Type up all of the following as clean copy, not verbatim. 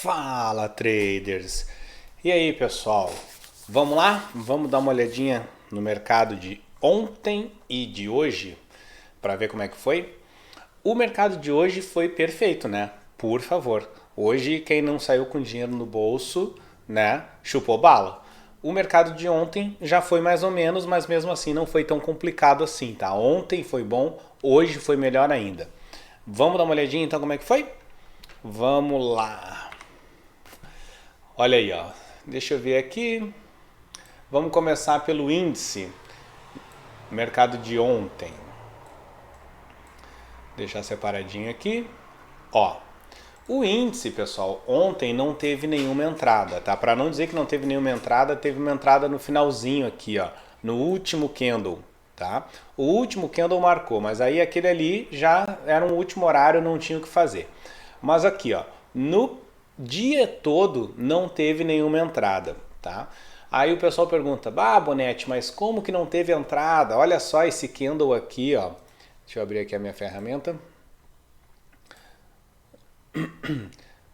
Fala, traders! E aí, pessoal? Vamos lá? Vamos dar uma olhadinha no mercado de ontem e de hoje para ver como é que foi? O mercado de hoje foi perfeito, né? Por favor. Hoje, quem não saiu com dinheiro no bolso, né, chupou bala. O mercado de ontem já foi mais ou menos, mas mesmo assim não foi tão complicado assim, tá? Ontem foi bom, hoje foi melhor ainda. Vamos dar uma olhadinha então como é que foi? Vamos lá. Olha aí, ó. Deixa eu ver aqui. Vamos começar pelo índice. Mercado de ontem. Deixar separadinho aqui. Ó. O índice, pessoal, ontem não teve nenhuma entrada, tá? Para não dizer que não teve nenhuma entrada, teve uma entrada no finalzinho aqui, ó, no último candle, tá? O último candle marcou, mas aí aquele ali já era um último horário, não tinha o que fazer. Mas aqui, ó, no dia todo não teve nenhuma entrada, tá? Aí o pessoal pergunta: "Bah, Bonete, mas como que não teve entrada? Olha só esse candle aqui, ó." Deixa eu abrir aqui a minha ferramenta.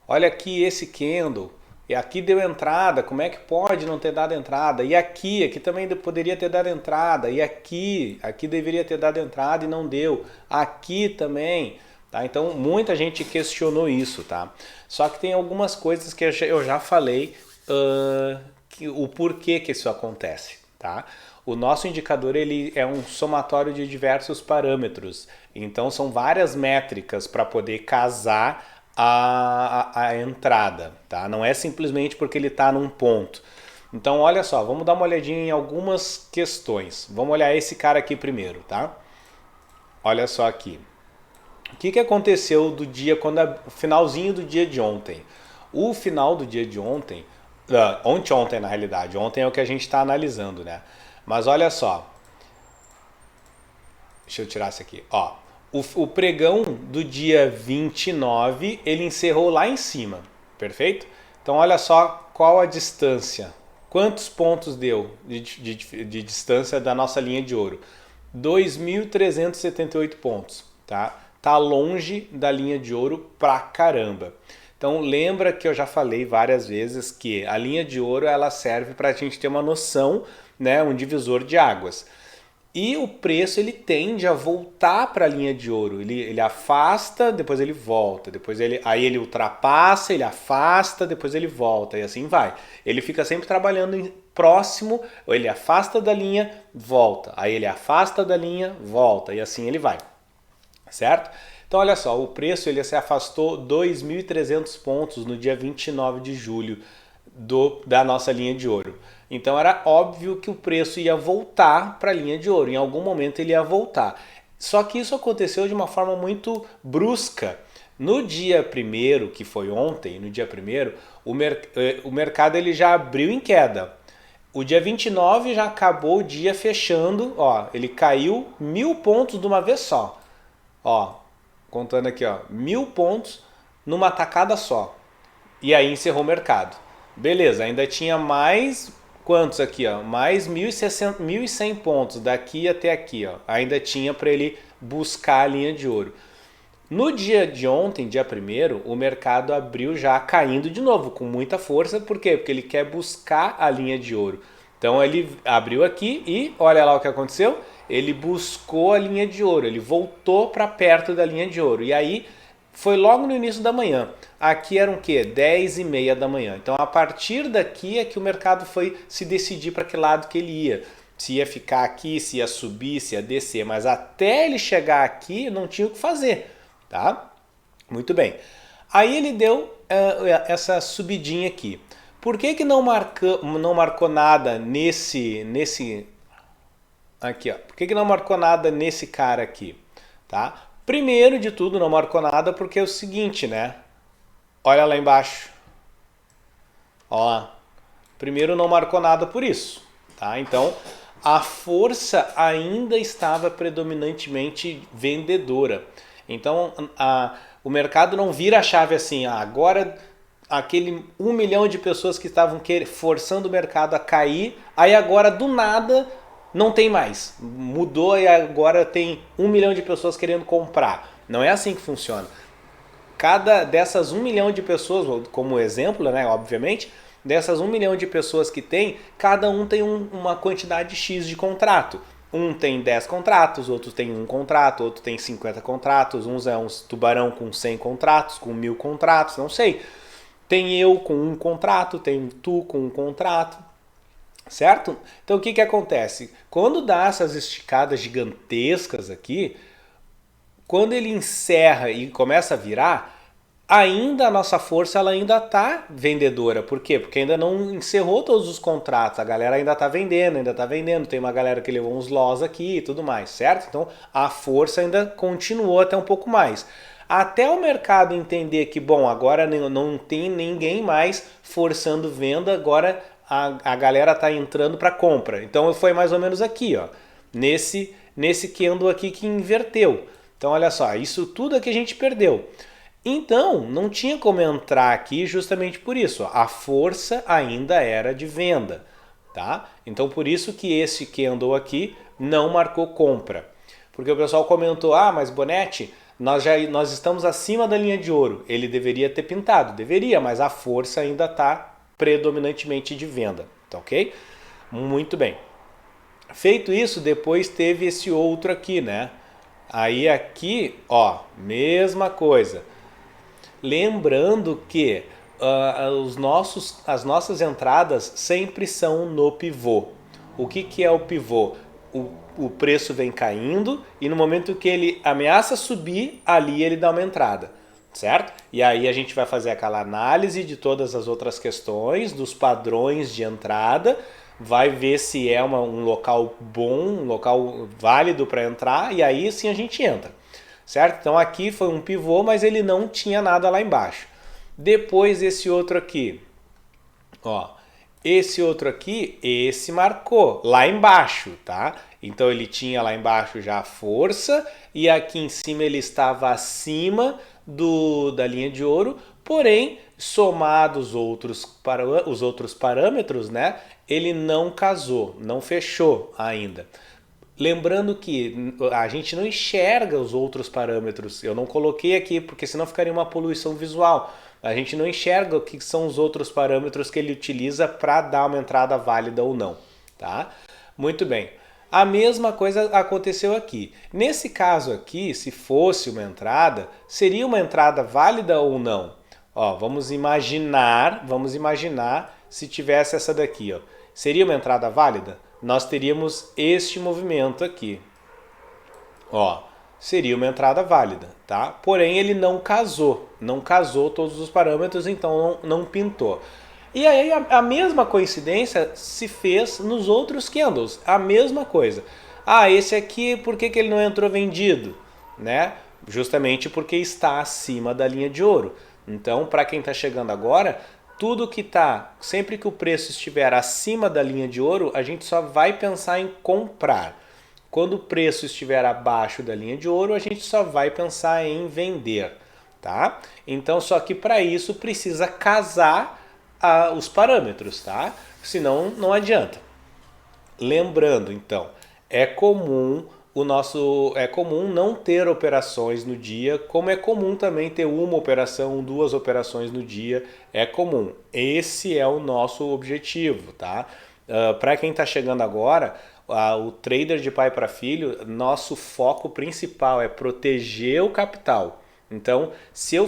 Olha aqui esse candle, e aqui deu entrada, como é que pode não ter dado entrada? E aqui também poderia ter dado entrada, e aqui deveria ter dado entrada e não deu, aqui também, tá? Então muita gente questionou isso, tá? Só que tem algumas coisas que eu já falei, o porquê que isso acontece, tá? O nosso indicador ele é um somatório de diversos parâmetros, então são várias métricas para poder casar a entrada, tá? Não é simplesmente porque ele está num ponto. Então, olha só, vamos dar uma olhadinha em algumas questões. Vamos olhar esse cara aqui primeiro, tá? Olha só aqui. O que aconteceu do dia, finalzinho do dia de ontem? O final do dia de ontem, ontem na realidade, ontem é o que a gente está analisando, né? Mas olha só, deixa eu tirar isso aqui, ó. O pregão do dia 29, ele encerrou lá em cima, perfeito? Então olha só qual a distância, quantos pontos deu de distância da nossa linha de ouro. 2.378 pontos, tá? Tá longe da linha de ouro pra caramba. Então lembra que eu já falei várias vezes que a linha de ouro ela serve para a gente ter uma noção, né, um divisor de águas. E o preço ele tende a voltar para a linha de ouro. Ele afasta, depois ele volta, aí ele ultrapassa, ele afasta, depois ele volta e assim vai. Ele fica sempre trabalhando próximo, ele afasta da linha, volta, aí ele afasta da linha, volta e assim ele vai, certo? Então olha só, o preço ele se afastou 2.300 pontos no dia 29 de julho da nossa linha de ouro. Então era óbvio que o preço ia voltar para a linha de ouro, em algum momento ele ia voltar. Só que isso aconteceu de uma forma muito brusca. No dia 1º, que foi ontem, no dia 1º, o mercado ele já abriu em queda. O dia 29 já acabou o dia fechando, ó, ele caiu 1.000 pontos de uma vez só. Ó, contando aqui, ó, 1.000 pontos numa tacada só. E aí encerrou o mercado. Beleza, ainda tinha mais quantos aqui, ó? Mais 1.100 pontos daqui até aqui, ó. Ainda tinha para ele buscar a linha de ouro. No dia de ontem, dia 1º, o mercado abriu já caindo de novo, com muita força. Por quê? Porque ele quer buscar a linha de ouro. Então ele abriu aqui e olha lá o que aconteceu. Ele buscou a linha de ouro, ele voltou para perto da linha de ouro. E aí foi logo no início da manhã. Aqui eram o quê? 10h30 da manhã. Então a partir daqui é que o mercado foi se decidir para que lado que ele ia. Se ia ficar aqui, se ia subir, se ia descer. Mas até ele chegar aqui não tinha o que fazer, tá? Muito bem. Aí ele deu essa subidinha aqui. Por que não marcou nada nesse aqui, ó? Por que não marcou nada nesse cara aqui, tá? Primeiro de tudo, não marcou nada porque é o seguinte, né? Olha lá embaixo. Ó, primeiro não marcou nada por isso, tá? Então, a força ainda estava predominantemente vendedora. Então, o mercado não vira a chave assim, agora aquele 1 milhão de pessoas que estavam forçando o mercado a cair, aí agora do nada não tem mais. Mudou e agora tem 1 milhão de pessoas querendo comprar. Não é assim que funciona. cada dessas 1 milhão de pessoas, como exemplo, né, obviamente, dessas 1 milhão de pessoas que tem, cada um tem uma quantidade X de contrato. Um tem 10 contratos, outro tem 1 contrato, outro tem 50 contratos, uns é um tubarão com 100 contratos, com 1000 contratos, não sei. Tem eu com 1 contrato, tem tu com 1 contrato, certo? Então o que que acontece? Quando dá essas esticadas gigantescas aqui, quando ele encerra e começa a virar, ainda a nossa força ela ainda está vendedora. Por quê? Porque ainda não encerrou todos os contratos. A galera ainda está vendendo, ainda está vendendo. Tem uma galera que levou uns loss aqui e tudo mais, certo? Então a força ainda continuou até um pouco mais. Até o mercado entender que, bom, agora não tem ninguém mais forçando venda, agora a galera está entrando para compra. Então foi mais ou menos aqui, ó, nesse candle aqui que inverteu. Então olha só, isso tudo aqui a gente perdeu. Então não tinha como entrar aqui justamente por isso. A força ainda era de venda, tá? Então por isso que esse candle aqui não marcou compra. Porque o pessoal comentou, mas Bonetti, nós estamos acima da linha de ouro. Ele deveria ter pintado. Deveria, mas a força ainda está predominantemente de venda. Tá ok? Muito bem. Feito isso, depois teve esse outro aqui, né? Aí aqui, ó, mesma coisa. Lembrando que as nossas entradas sempre são no pivô. O que é o pivô? O preço vem caindo e no momento que ele ameaça subir, ali ele dá uma entrada, certo? E aí a gente vai fazer aquela análise de todas as outras questões, dos padrões de entrada, vai ver se é um local bom, um local válido para entrar e aí sim a gente entra, certo? Então aqui foi um pivô, mas ele não tinha nada lá embaixo. Depois esse outro aqui, ó. Esse outro aqui, esse marcou lá embaixo, tá? Então ele tinha lá embaixo já a força e aqui em cima ele estava acima da linha de ouro, porém, somados os outros parâmetros, né? Ele não casou, não fechou ainda. Lembrando que a gente não enxerga os outros parâmetros. Eu não coloquei aqui porque senão ficaria uma poluição visual. A gente não enxerga o que são os outros parâmetros que ele utiliza para dar uma entrada válida ou não, tá? Muito bem. A mesma coisa aconteceu aqui. Nesse caso aqui, se fosse uma entrada, seria uma entrada válida ou não? Ó, vamos imaginar se tivesse essa daqui, ó. Seria uma entrada válida? Nós teríamos este movimento aqui. Ó, seria uma entrada válida, tá? Porém, ele não casou todos os parâmetros, então não pintou. E aí a mesma coincidência se fez nos outros candles, a mesma coisa. Esse aqui, por que ele não entrou vendido? Né? Justamente porque está acima da linha de ouro. Então, para quem está chegando agora, tudo que está, sempre que o preço estiver acima da linha de ouro, a gente só vai pensar em comprar. Quando o preço estiver abaixo da linha de ouro, a gente só vai pensar em vender, tá? Então, só que para isso precisa casar os parâmetros, tá? Senão não adianta. Lembrando, então, é comum não ter operações no dia, como é comum também ter uma operação, 2 operações no dia, é comum. Esse é o nosso objetivo, tá? Para quem está chegando agora, o trader de pai para filho, nosso foco principal é proteger o capital. Então, se eu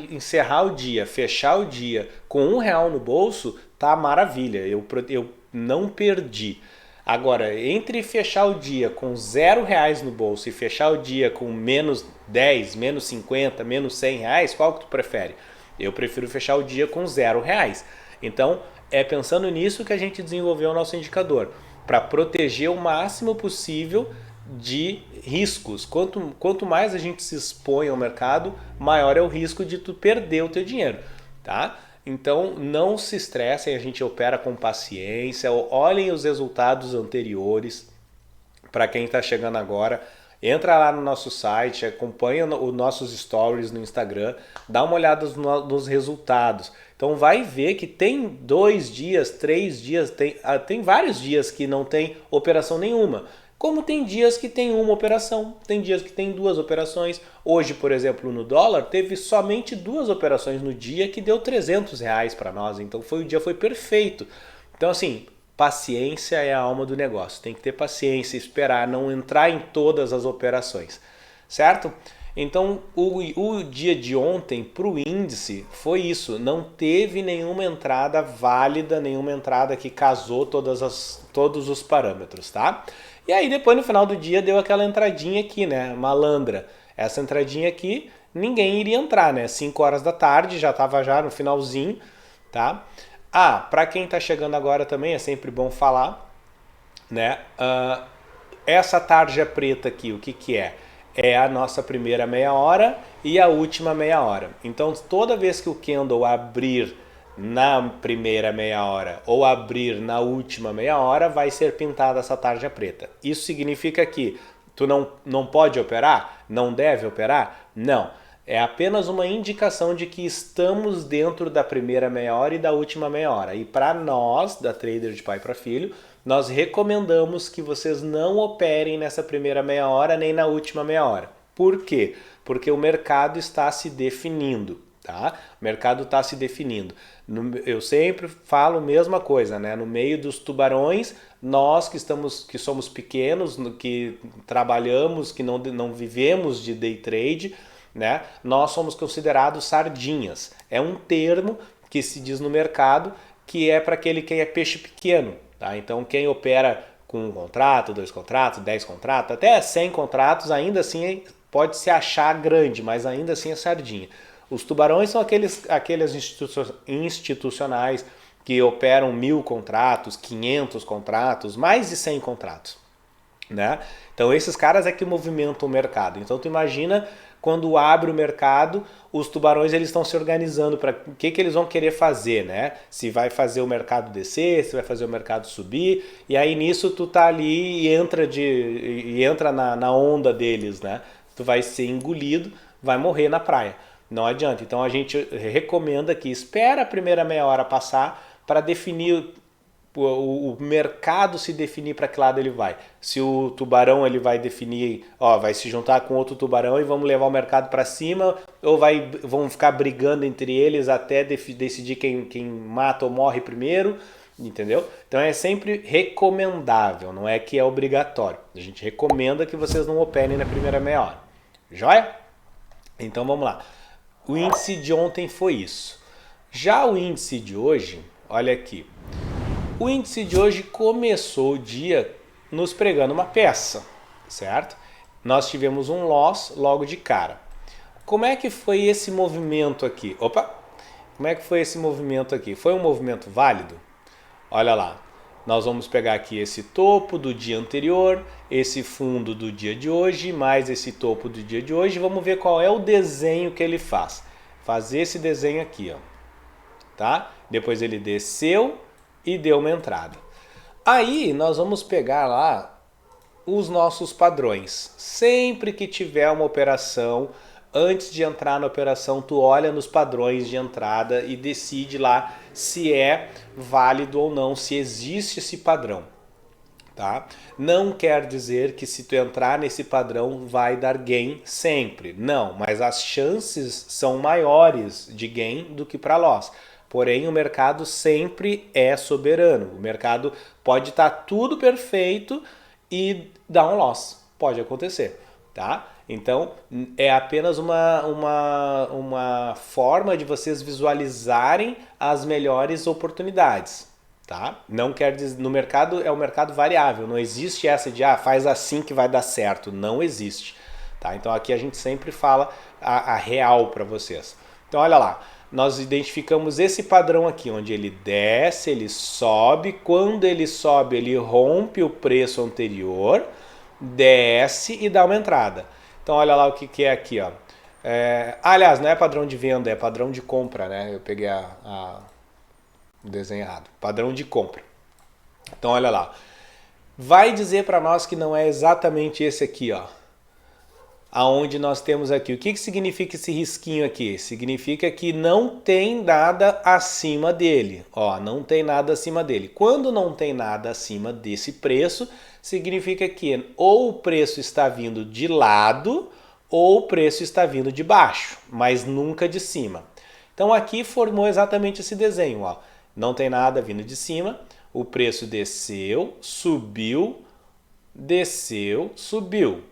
encerrar o dia, fechar o dia com R$1 no bolso, tá maravilha, eu não perdi. Agora, entre fechar o dia com R$0 no bolso e fechar o dia com menos 10, menos 50, menos 100 reais, qual que tu prefere? Eu prefiro fechar o dia com R$0. Então, é pensando nisso que a gente desenvolveu o nosso indicador, para proteger o máximo possível de riscos. Quanto mais a gente se expõe ao mercado, maior é o risco de tu perder o teu dinheiro, tá? Então não se estressem, a gente opera com paciência, olhem os resultados anteriores. Para quem está chegando agora, entra lá no nosso site, acompanha os nossos stories no Instagram, dá uma olhada nos resultados. Então vai ver que tem 2 dias, 3 dias, tem vários dias que não tem operação nenhuma. como tem dias que tem uma operação, tem dias que tem duas operações. Hoje, por exemplo, no dólar, teve somente duas operações no dia que deu R$ 300 para nós, então o dia foi perfeito. Então assim, paciência é a alma do negócio, tem que ter paciência, esperar, não entrar em todas as operações, certo? Então o dia de ontem para o índice foi isso, não teve nenhuma entrada válida, nenhuma entrada que casou todos os parâmetros, tá? E aí depois no final do dia deu aquela entradinha aqui, né, malandra. Essa entradinha aqui ninguém iria entrar, né, 5 horas da tarde, já estava já no finalzinho, tá? Ah, para quem está chegando agora também é sempre bom falar, né? Essa tarja preta aqui, o que que é? É a nossa primeira meia hora e a última meia hora. Então, toda vez que o candle abrir na primeira meia hora ou abrir na última meia hora, vai ser pintada essa tarja preta. Isso significa que tu não pode operar? Não deve operar? Não. É apenas uma indicação de que estamos dentro da primeira meia hora e da última meia hora. E para nós, da Trader de Pai para Filho, nós recomendamos que vocês não operem nessa primeira meia hora nem na última meia hora. Por quê? Porque o mercado está se definindo, tá? O mercado está se definindo. Eu sempre falo a mesma coisa, né? No meio dos tubarões, nós que somos pequenos, que trabalhamos, que não vivemos de day trade, né? Nós somos considerados sardinhas. É um termo que se diz no mercado que é para aquele que é peixe pequeno. Tá? Então quem opera com um contrato, 2 contratos, 10 contratos, até 100 contratos, ainda assim pode se achar grande, mas ainda assim é sardinha. Os tubarões são aqueles institucionais que operam 1000 contratos, 500 contratos, mais de 100 contratos. Né? Então esses caras é que movimentam o mercado. Então tu imagina quando abre o mercado, os tubarões eles estão se organizando para o que eles vão querer fazer, né? Se vai fazer o mercado descer, se vai fazer o mercado subir, e aí nisso tu tá ali e entra na onda deles, né? Tu vai ser engolido, vai morrer na praia. Não adianta. Então a gente recomenda que espera a primeira meia hora passar para definir o mercado se definir para que lado ele vai. Se o tubarão ele vai definir, vai se juntar com outro tubarão e vamos levar o mercado para cima, ou vão ficar brigando entre eles até decidir quem mata ou morre primeiro, entendeu? Então é sempre recomendável, não é que é obrigatório. A gente recomenda que vocês não operem na primeira meia hora. Joia? Então vamos lá. O índice de ontem foi isso. Já o índice de hoje, olha aqui. O índice de hoje começou o dia nos pregando uma peça, certo? Nós tivemos um loss logo de cara. Como é que foi esse movimento aqui? Como é que foi esse movimento aqui? Foi um movimento válido? Olha lá, nós vamos pegar aqui esse topo do dia anterior, esse fundo do dia de hoje, mais esse topo do dia de hoje. Vamos ver qual é o desenho que ele faz. Fazer esse desenho aqui, ó, tá? Depois ele desceu e deu uma entrada. Aí nós vamos pegar lá os nossos padrões. Sempre que tiver uma operação, antes de entrar na operação, tu olha nos padrões de entrada e decide lá se é válido ou não, se existe esse padrão. Tá? Não quer dizer que se tu entrar nesse padrão vai dar gain sempre. Não, mas as chances são maiores de gain do que para loss. Porém, o mercado sempre é soberano. O mercado pode estar tudo perfeito e dar um loss. Pode acontecer, tá? Então, é apenas uma forma de vocês visualizarem as melhores oportunidades, tá? Não quer dizer, no mercado é um mercado variável. Não existe essa de, faz assim que vai dar certo. Não existe, tá? Então, aqui a gente sempre fala a real para vocês. Então, olha lá. Nós identificamos esse padrão aqui, onde ele desce, ele sobe. Quando ele sobe, ele rompe o preço anterior, desce e dá uma entrada. Então olha lá o que é aqui, ó. Aliás, não é padrão de venda, é padrão de compra, né? Eu peguei o desenho errado. Padrão de compra. Então olha lá. Vai dizer para nós que não é exatamente esse aqui, ó. aonde nós temos aqui. O que significa esse risquinho aqui? Significa que não tem nada acima dele. Ó, não tem nada acima dele. Quando não tem nada acima desse preço, significa que ou o preço está vindo de lado ou o preço está vindo de baixo, mas nunca de cima. Então aqui formou exatamente esse desenho. Ó. Não tem nada vindo de cima, o preço desceu, subiu, desceu, subiu.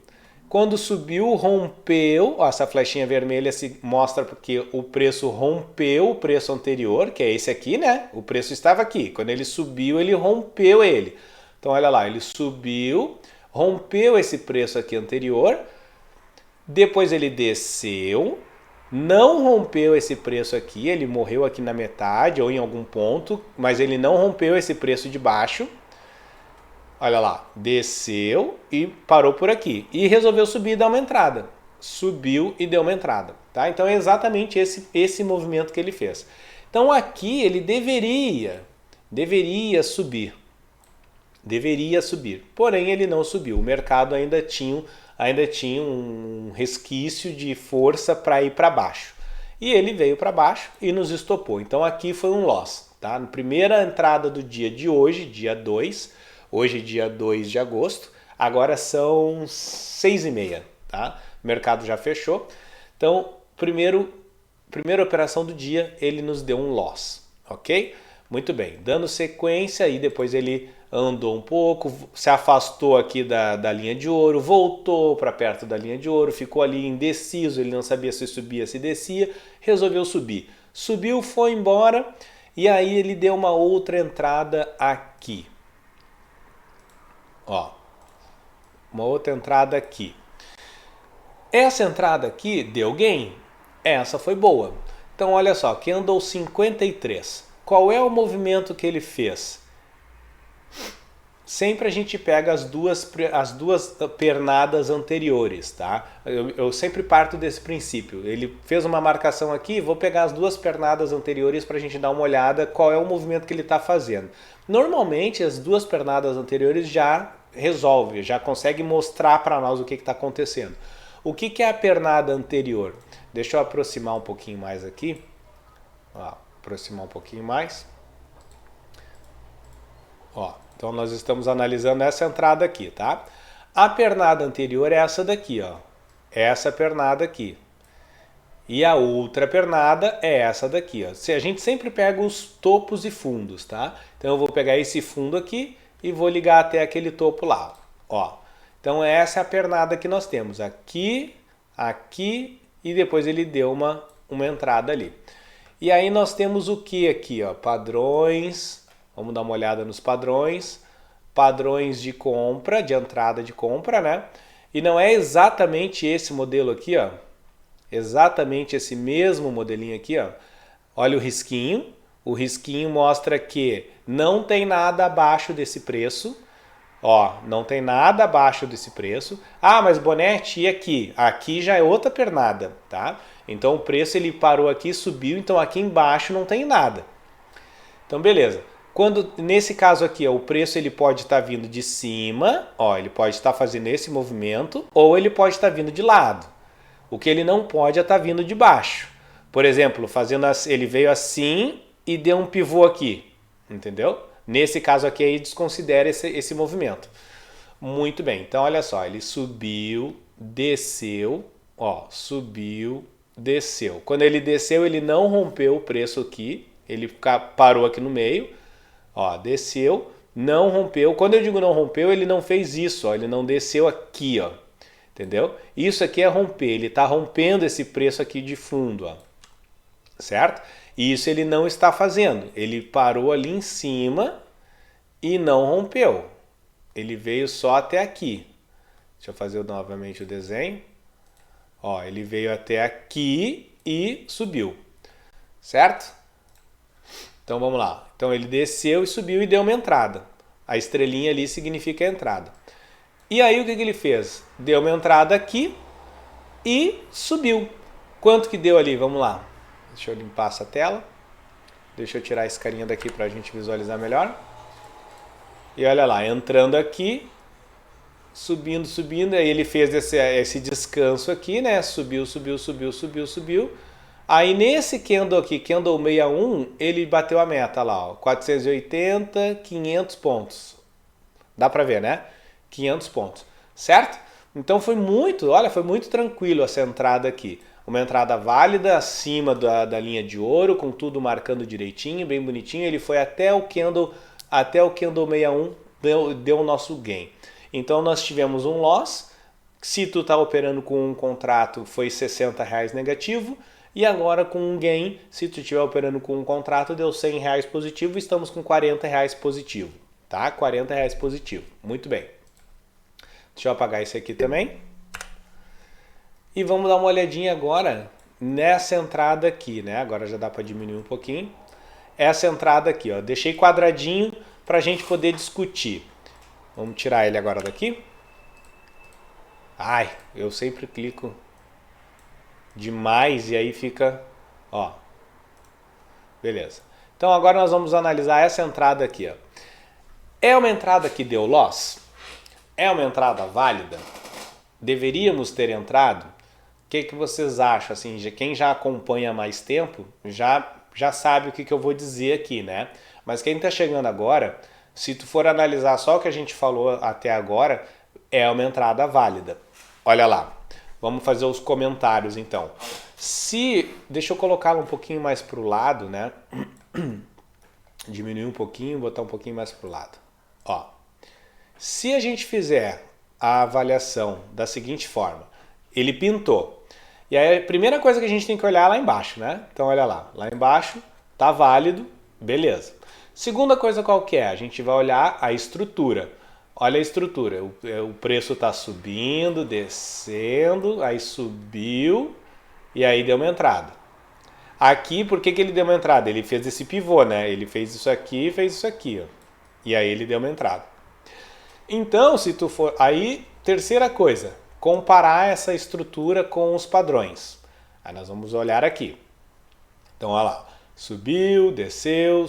Quando subiu, rompeu, ó, essa flechinha vermelha se mostra porque o preço rompeu o preço anterior, que é esse aqui, né? O preço estava aqui. Quando ele subiu, ele rompeu ele. Então, olha lá, ele subiu, rompeu esse preço aqui anterior, depois ele desceu, não rompeu esse preço aqui, ele morreu aqui na metade ou em algum ponto, mas ele não rompeu esse preço de baixo. Olha lá, desceu e parou por aqui. E resolveu subir e dar uma entrada. Subiu e deu uma entrada. Tá? Então é exatamente esse movimento que ele fez. Então aqui ele deveria subir. Deveria subir. Porém ele não subiu. O mercado ainda tinha um resquício de força para ir para baixo. E ele veio para baixo e nos estopou. Então aqui foi um loss. Tá? Na primeira entrada do dia de hoje, dia 2, hoje, dia 2 de agosto, agora são 6h30, tá? O mercado já fechou. Então, primeira operação do dia, ele nos deu um loss, ok? Muito bem, dando sequência, e depois ele andou um pouco, se afastou aqui da linha de ouro, voltou para perto da linha de ouro, ficou ali indeciso, ele não sabia se subia, se descia, resolveu subir. Subiu, foi embora, e aí ele deu uma outra entrada aqui. Ó, uma outra entrada aqui. Essa entrada aqui deu gain. Essa foi boa. Então olha só, candle 53. Qual é o movimento que ele fez? Sempre a gente pega as duas pernadas anteriores, tá? Eu sempre parto desse princípio. Ele fez uma marcação aqui, vou pegar as duas pernadas anteriores para a gente dar uma olhada qual é o movimento que ele está fazendo. Normalmente as duas pernadas anteriores já resolve, já consegue mostrar para nós o que está acontecendo. O que é a pernada anterior? Deixa eu aproximar um pouquinho mais aqui. Ó, aproximar um pouquinho mais. Ó, então nós estamos analisando essa entrada aqui, tá? A pernada anterior é essa daqui, ó. Essa pernada aqui. E a outra pernada é essa daqui, ó. A gente sempre pega os topos e fundos, tá? Então eu vou pegar esse fundo aqui e vou ligar até aquele topo lá, ó. Então essa é a pernada que nós temos, aqui, aqui, e depois ele deu uma entrada ali. E aí nós temos o que aqui, ó? Padrões, vamos dar uma olhada nos padrões. Padrões de compra, de entrada de compra, né? E não é exatamente esse modelo aqui, ó. Exatamente esse mesmo modelinho aqui, ó. Olha o risquinho. O risquinho mostra que não tem nada abaixo desse preço. Ó, não tem nada abaixo desse preço. Ah, mas Bonetti, e aqui? Aqui já é outra pernada, tá? Então o preço ele parou aqui, subiu, então aqui embaixo não tem nada. Então beleza. Quando, nesse caso aqui, ó, o preço ele pode estar vindo de cima, ó, ele pode estar fazendo esse movimento, ou ele pode estar vindo de lado. O que ele não pode é estar vindo de baixo. Por exemplo, ele veio assim e deu um pivô aqui, entendeu? Nesse caso aqui, aí desconsidera esse movimento. Muito bem, então olha só, ele subiu, desceu, ó, subiu, desceu. Quando ele desceu, ele não rompeu o preço aqui, ele parou aqui no meio, ó, desceu, não rompeu. Quando eu digo não rompeu, ele não fez isso, ó, ele não desceu aqui, ó, entendeu? Isso aqui é romper, ele está rompendo esse preço aqui de fundo, ó, certo? E isso ele não está fazendo, ele parou ali em cima e não rompeu, ele veio só até aqui. Deixa eu fazer novamente o desenho. Ó, ele veio até aqui e subiu, certo? Então vamos lá. Então ele desceu e subiu e deu uma entrada. A estrelinha ali significa a entrada. E aí o que ele fez? Deu uma entrada aqui e subiu. Quanto que deu ali? Vamos lá. Deixa eu limpar essa tela. Deixa eu tirar esse carinha daqui para a gente visualizar melhor. E olha lá, entrando aqui, subindo, subindo, aí ele fez esse descanso aqui, né? Subiu, subiu, subiu, subiu, subiu. Aí nesse candle aqui, candle 61, ele bateu a meta lá, ó, 480, 500 pontos. Dá pra ver, né? 500 pontos, certo? Então foi muito, olha, foi muito tranquilo essa entrada aqui. Uma entrada válida, acima da linha de ouro, com tudo marcando direitinho, bem bonitinho. Ele foi até o candle 61, deu o nosso gain. Então nós tivemos um loss. Se tu tá operando com um contrato, foi R$60 negativo. E agora com um gain, se tu estiver operando com um contrato, deu R$100 positivo. Estamos com R$40 positivo, tá? R$40 positivo. Muito bem. Deixa eu apagar esse aqui também. E vamos dar uma olhadinha agora nessa entrada aqui, né? Agora já dá para diminuir um pouquinho. Essa entrada aqui, ó. Deixei quadradinho para a gente poder discutir. Vamos tirar ele agora daqui. Ai, eu sempre clico demais e aí fica, ó. Beleza. Então agora nós vamos analisar essa entrada aqui, ó. É uma entrada que deu loss? É uma entrada válida? Deveríamos ter entrado? O que vocês acham? Assim, quem já acompanha há mais tempo já sabe o que eu vou dizer aqui, né? Mas quem está chegando agora, se tu for analisar só o que a gente falou até agora, é uma entrada válida. Olha lá, vamos fazer os comentários então. Deixa eu colocá-lo um pouquinho mais para o lado, né? Diminuir um pouquinho, botar um pouquinho mais para o lado. Ó, se a gente fizer a avaliação da seguinte forma, ele pintou. E aí a primeira coisa que a gente tem que olhar é lá embaixo, né? Então olha lá embaixo tá válido, beleza. Segunda coisa qual que é? A gente vai olhar a estrutura. Olha a estrutura, o preço tá subindo, descendo, aí subiu e aí deu uma entrada. Aqui, por que ele deu uma entrada? Ele fez esse pivô, né? Ele fez isso aqui e fez isso aqui, ó. E aí ele deu uma entrada. Então, se tu for... Aí, terceira coisa, comparar essa estrutura com os padrões. Aí nós vamos olhar aqui. Então, olha lá. Subiu, desceu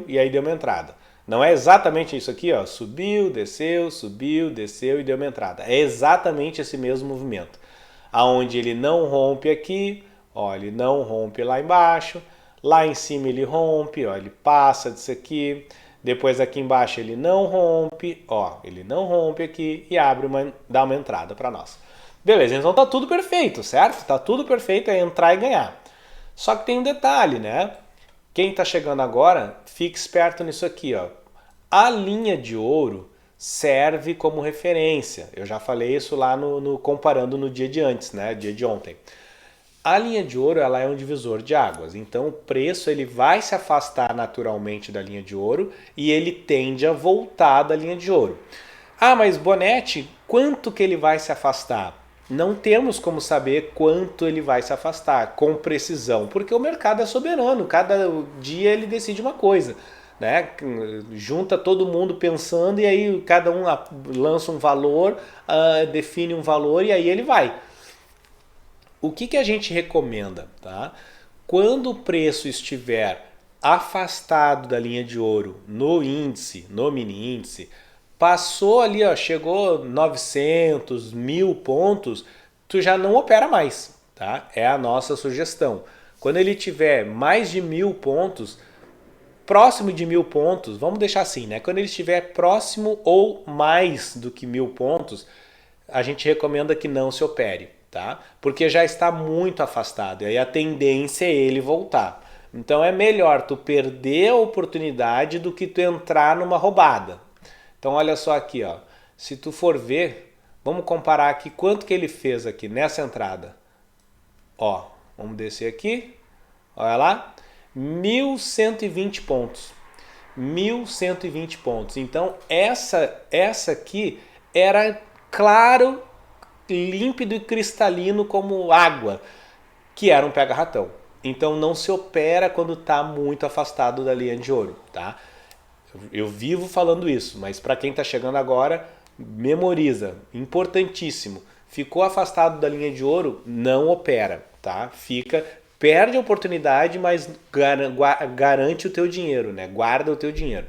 e aí deu uma entrada. Não é exatamente isso aqui, ó. Subiu, desceu e deu uma entrada. É exatamente esse mesmo movimento. Aonde ele não rompe aqui, ó, ele não rompe lá embaixo. Lá em cima ele rompe, ó, ele passa disso aqui. Depois aqui embaixo ele não rompe, ó, ele não rompe aqui e dá uma entrada para nós. Beleza, então tá tudo perfeito, certo? Tá tudo perfeito, é entrar e ganhar. Só que tem um detalhe, né? Quem tá chegando agora, fique esperto nisso aqui, ó. A linha de ouro serve como referência. Eu já falei isso lá comparando no dia de antes, né? Dia de ontem. A linha de ouro ela é um divisor de águas, então o preço ele vai se afastar naturalmente da linha de ouro e ele tende a voltar da linha de ouro. Ah, mas Bonetti, quanto que ele vai se afastar? Não temos como saber quanto ele vai se afastar com precisão, porque o mercado é soberano, cada dia ele decide uma coisa, né? Junta todo mundo pensando e aí cada um lança um valor, define um valor e aí ele vai. O que a gente recomenda? Tá? Quando o preço estiver afastado da linha de ouro no índice, no mini índice, passou ali, ó, chegou 900, 1000 pontos, tu já não opera mais. Tá? É a nossa sugestão. Quando ele tiver mais de 1000 pontos, próximo de 1000 pontos, vamos deixar assim, né? Quando ele estiver próximo ou mais do que 1000 pontos, a gente recomenda que não se opere. Tá? Porque já está muito afastado e aí a tendência é ele voltar. Então é melhor tu perder a oportunidade do que tu entrar numa roubada. Então olha só aqui, ó. Se tu for ver, vamos comparar aqui quanto que ele fez aqui nessa entrada. Ó, vamos descer aqui. Olha lá, 1.120 pontos. 1.120 pontos. Então essa aqui era claro, límpido e cristalino como água, que era um pega-ratão. Então não se opera quando está muito afastado da linha de ouro, tá? Eu vivo falando isso, mas para quem está chegando agora, memoriza, importantíssimo. Ficou afastado da linha de ouro, não opera, tá? Perde a oportunidade, mas garante o teu dinheiro, né? Guarda o teu dinheiro.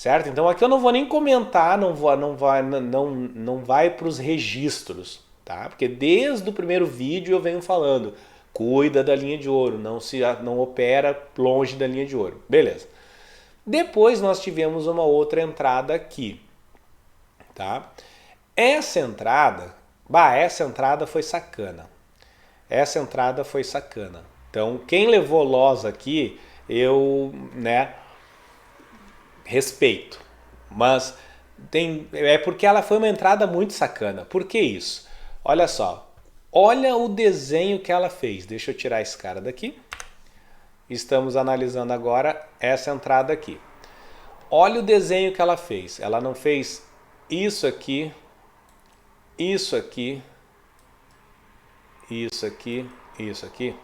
certo? Então aqui eu não vou nem comentar, não vai para os registros, tá? Porque desde o primeiro vídeo eu venho falando, cuida da linha de ouro, não opera longe da linha de ouro, beleza? Depois nós tivemos uma outra entrada aqui, tá? Essa entrada foi sacana. Essa entrada foi sacana. Então, quem levou loss aqui, eu, né, respeito. Mas é porque ela foi uma entrada muito sacana. Por que isso? Olha só. Olha o desenho que ela fez. Deixa eu tirar esse cara daqui. Estamos analisando agora essa entrada aqui. Olha o desenho que ela fez. Ela não fez isso aqui, isso aqui, isso aqui, isso aqui.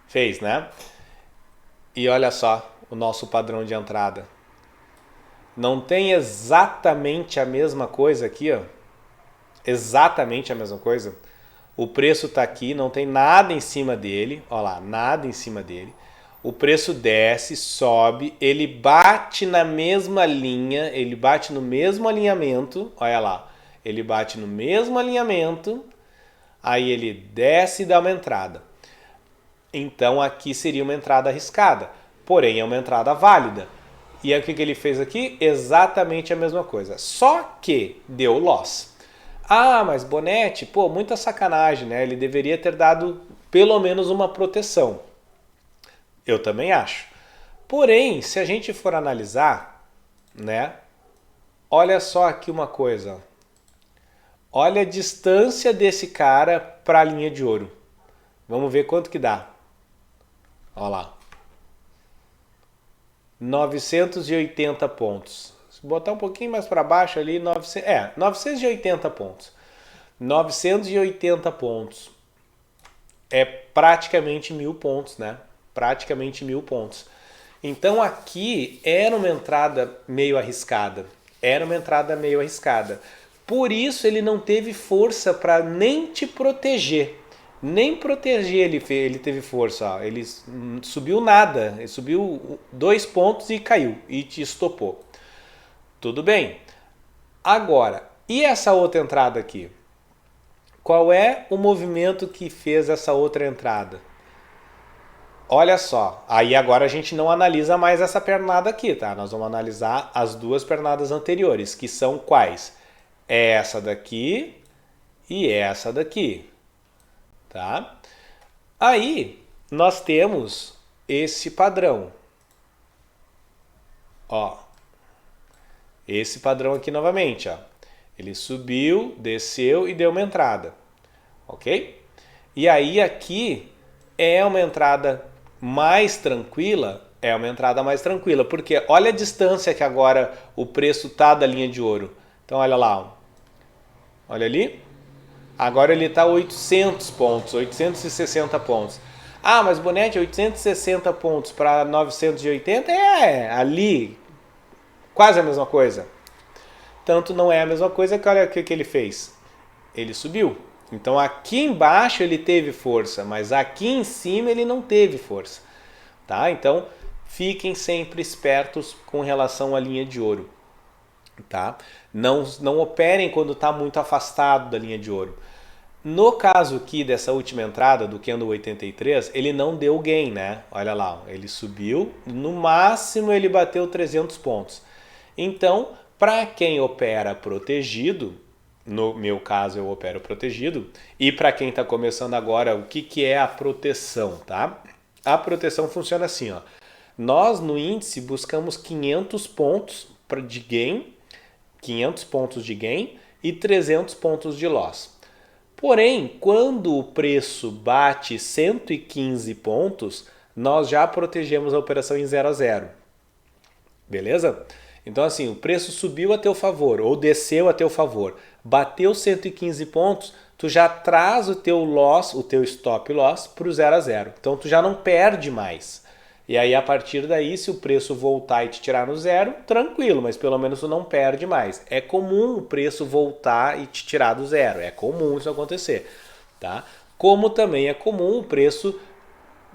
Fez, né? E olha só o nosso padrão de entrada. Não tem exatamente a mesma coisa aqui, ó. Exatamente a mesma coisa. O preço está aqui, não tem nada em cima dele. Olha lá, nada em cima dele. O preço desce, sobe, ele bate na mesma linha, ele bate no mesmo alinhamento. Olha lá, ele bate no mesmo alinhamento. Aí ele desce e dá uma entrada. Então aqui seria uma entrada arriscada, porém é uma entrada válida. E aí o que ele fez aqui? Exatamente a mesma coisa, só que deu loss. Ah, mas Bonetti, pô, muita sacanagem, né? Ele deveria ter dado pelo menos uma proteção. Eu também acho. Porém, se a gente for analisar, né? Olha só aqui uma coisa. Olha a distância desse cara para a linha de ouro. Vamos ver quanto que dá. Olha lá. 980 pontos. Se botar um pouquinho mais para baixo ali, 980 pontos. 980 pontos. É praticamente 1000 pontos, né? Praticamente 1000 pontos. Então aqui era uma entrada meio arriscada. Era uma entrada meio arriscada. Por isso ele não teve força para nem te proteger. Nem proteger ele teve força. Ó. Ele subiu nada. Ele subiu 2 pontos e caiu. E te estopou. Tudo bem. Agora, e essa outra entrada aqui? Qual é o movimento que fez essa outra entrada? Olha só. Aí agora a gente não analisa mais essa pernada aqui, tá? Nós vamos analisar as duas pernadas anteriores, que são quais? Essa daqui e essa daqui. Tá? Aí nós temos esse padrão. Ó. Esse padrão aqui novamente, ó. Ele subiu, desceu e deu uma entrada. OK? E aí aqui é uma entrada mais tranquila, porque olha a distância que agora o preço tá da linha de ouro. Então olha lá, ó. Olha ali. Agora ele está 800 pontos, 860 pontos. Ah, mas Bonetti, 860 pontos para 980 é ali quase a mesma coisa. Tanto não é a mesma coisa que olha o que ele fez. Ele subiu. Então aqui embaixo ele teve força, mas aqui em cima ele não teve força. Tá? Então fiquem sempre espertos com relação à linha de ouro. Tá? Não operem quando está muito afastado da linha de ouro. No caso aqui dessa última entrada do Candle 83, ele não deu gain, né? Olha lá, ele subiu, no máximo ele bateu 300 pontos. Então, para quem opera protegido, no meu caso eu opero protegido, e para quem está começando agora, o que é a proteção, tá? A proteção funciona assim, ó. Nós no índice buscamos 500 pontos de gain, 500 pontos de gain e 300 pontos de loss. Porém, quando o preço bate 115 pontos, nós já protegemos a operação em 0 a 0. Beleza? Então assim, o preço subiu a teu favor ou desceu a teu favor, bateu 115 pontos, tu já traz o teu loss, o teu stop loss para o 0 a 0. Então tu já não perde mais. E aí a partir daí, se o preço voltar e te tirar no zero, tranquilo, mas pelo menos tu não perde mais. É comum o preço voltar e te tirar do zero, é comum isso acontecer, tá? Como também é comum o preço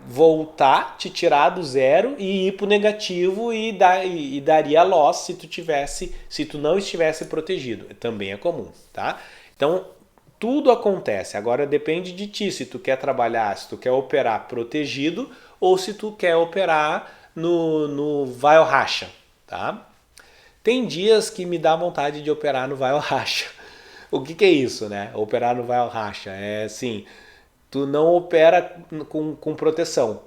voltar, te tirar do zero e ir para o negativo e daria loss se tu não estivesse protegido. Também é comum, tá? Então, tudo acontece. Agora depende de ti se tu quer trabalhar, se tu quer operar protegido ou se tu quer operar no vai ou racha, tá? Tem dias que me dá vontade de operar no vai ou racha. O que é isso, né? Operar no vai ou racha é assim, tu não opera com proteção.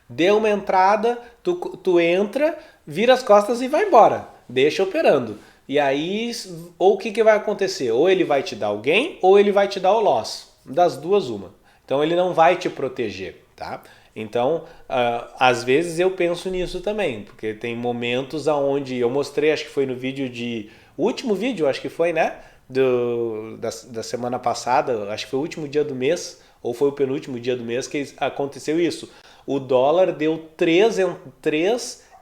Deu uma entrada, tu entra, vira as costas e vai embora. Deixa operando. E aí, ou o que vai acontecer? Ou ele vai te dar o gain, ou ele vai te dar o loss. Das duas, uma. Então ele não vai te proteger, tá? Então, às vezes eu penso nisso também, porque tem momentos onde eu mostrei, acho que foi no vídeo o último vídeo, acho que foi, né? Da semana passada, acho que foi o último dia do mês, ou foi o penúltimo dia do mês que aconteceu isso. O dólar deu três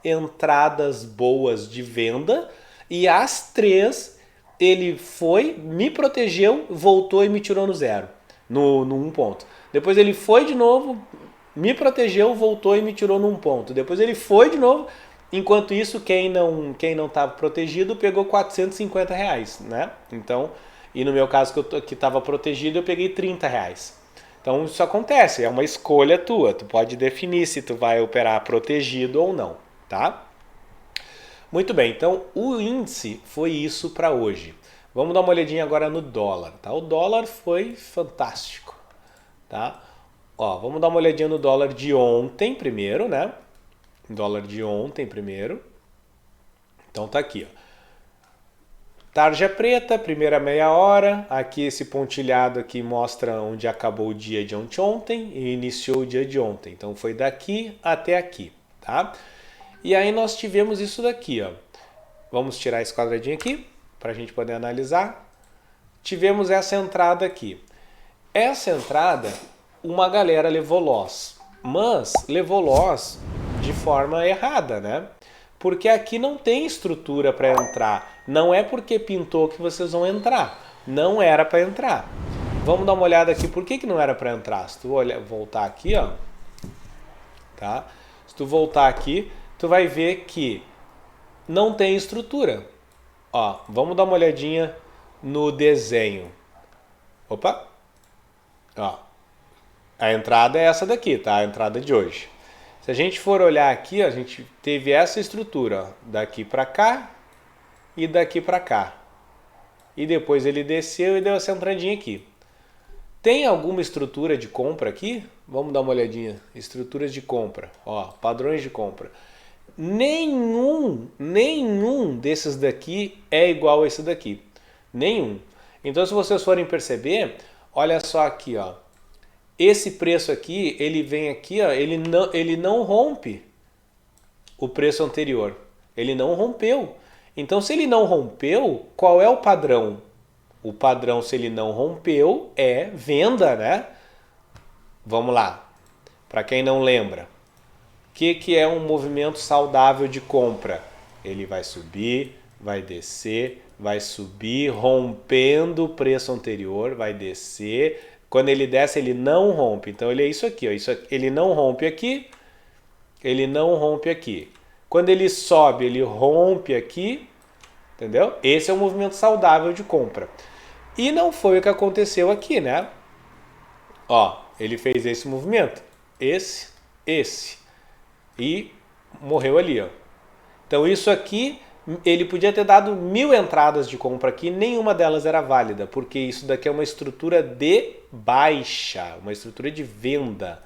entradas boas de venda e as três ele foi, me protegeu, voltou e me tirou no zero, no 1 ponto. Depois ele foi de novo, me protegeu, voltou e me tirou no 1 ponto. Depois ele foi de novo. Enquanto isso, quem não estava protegido pegou R$ 450, né? Então, e no meu caso que estava protegido, eu peguei R$ 30. Então isso acontece, é uma escolha tua. Tu pode definir se tu vai operar protegido ou não, tá? Muito bem, então o índice foi isso para hoje. Vamos dar uma olhadinha agora no dólar, tá? O dólar foi fantástico, tá? Ó, vamos dar uma olhadinha no dólar de ontem primeiro, né? Dólar de ontem primeiro. Então tá aqui, ó. Tarja preta, primeira meia hora. Aqui esse pontilhado aqui mostra onde acabou o dia de ontem e iniciou o dia de ontem. Então foi daqui até aqui, tá? E aí nós tivemos isso daqui, ó. Vamos tirar esse quadradinho aqui para a gente poder analisar. Tivemos essa entrada aqui. Essa entrada, uma galera levou loss, mas levou loss de forma errada, né? Porque aqui não tem estrutura para entrar. Não é porque pintou que vocês vão entrar. Não era para entrar. Vamos dar uma olhada aqui. Por que não era para entrar? Se tu voltar aqui, ó, tá? Se tu voltar aqui, tu vai ver que não tem estrutura. Ó, vamos dar uma olhadinha no desenho. Opa! Ó, a entrada é essa daqui, tá? A entrada de hoje. Se a gente for olhar aqui, a gente teve essa estrutura, ó, daqui para cá e daqui para cá. E depois ele desceu e deu essa entradinha aqui. Tem alguma estrutura de compra aqui? Vamos dar uma olhadinha. Estruturas de compra, ó, padrões de compra. Nenhum desses daqui é igual a esse daqui. Nenhum. Então, se vocês forem perceber, olha só aqui, ó. Esse preço aqui, ele vem aqui, ó, ele não rompe o preço anterior. Ele não rompeu. Então, se ele não rompeu, qual é o padrão? O padrão, se ele não rompeu, é venda, né? Vamos lá. Para quem não lembra. O que é um movimento saudável de compra? Ele vai subir, vai descer, vai subir, rompendo o preço anterior, vai descer. Quando ele desce, ele não rompe. Então, ele é isso aqui, ó. Ele não rompe aqui, ele não rompe aqui. Quando ele sobe, ele rompe aqui, entendeu? Esse é um movimento saudável de compra. E não foi o que aconteceu aqui, né? Ó, ele fez esse movimento, esse, e morreu ali, ó. Então isso aqui, ele podia ter dado 1000 entradas de compra aqui, nenhuma delas era válida, porque isso daqui é uma estrutura de baixa, uma estrutura de venda.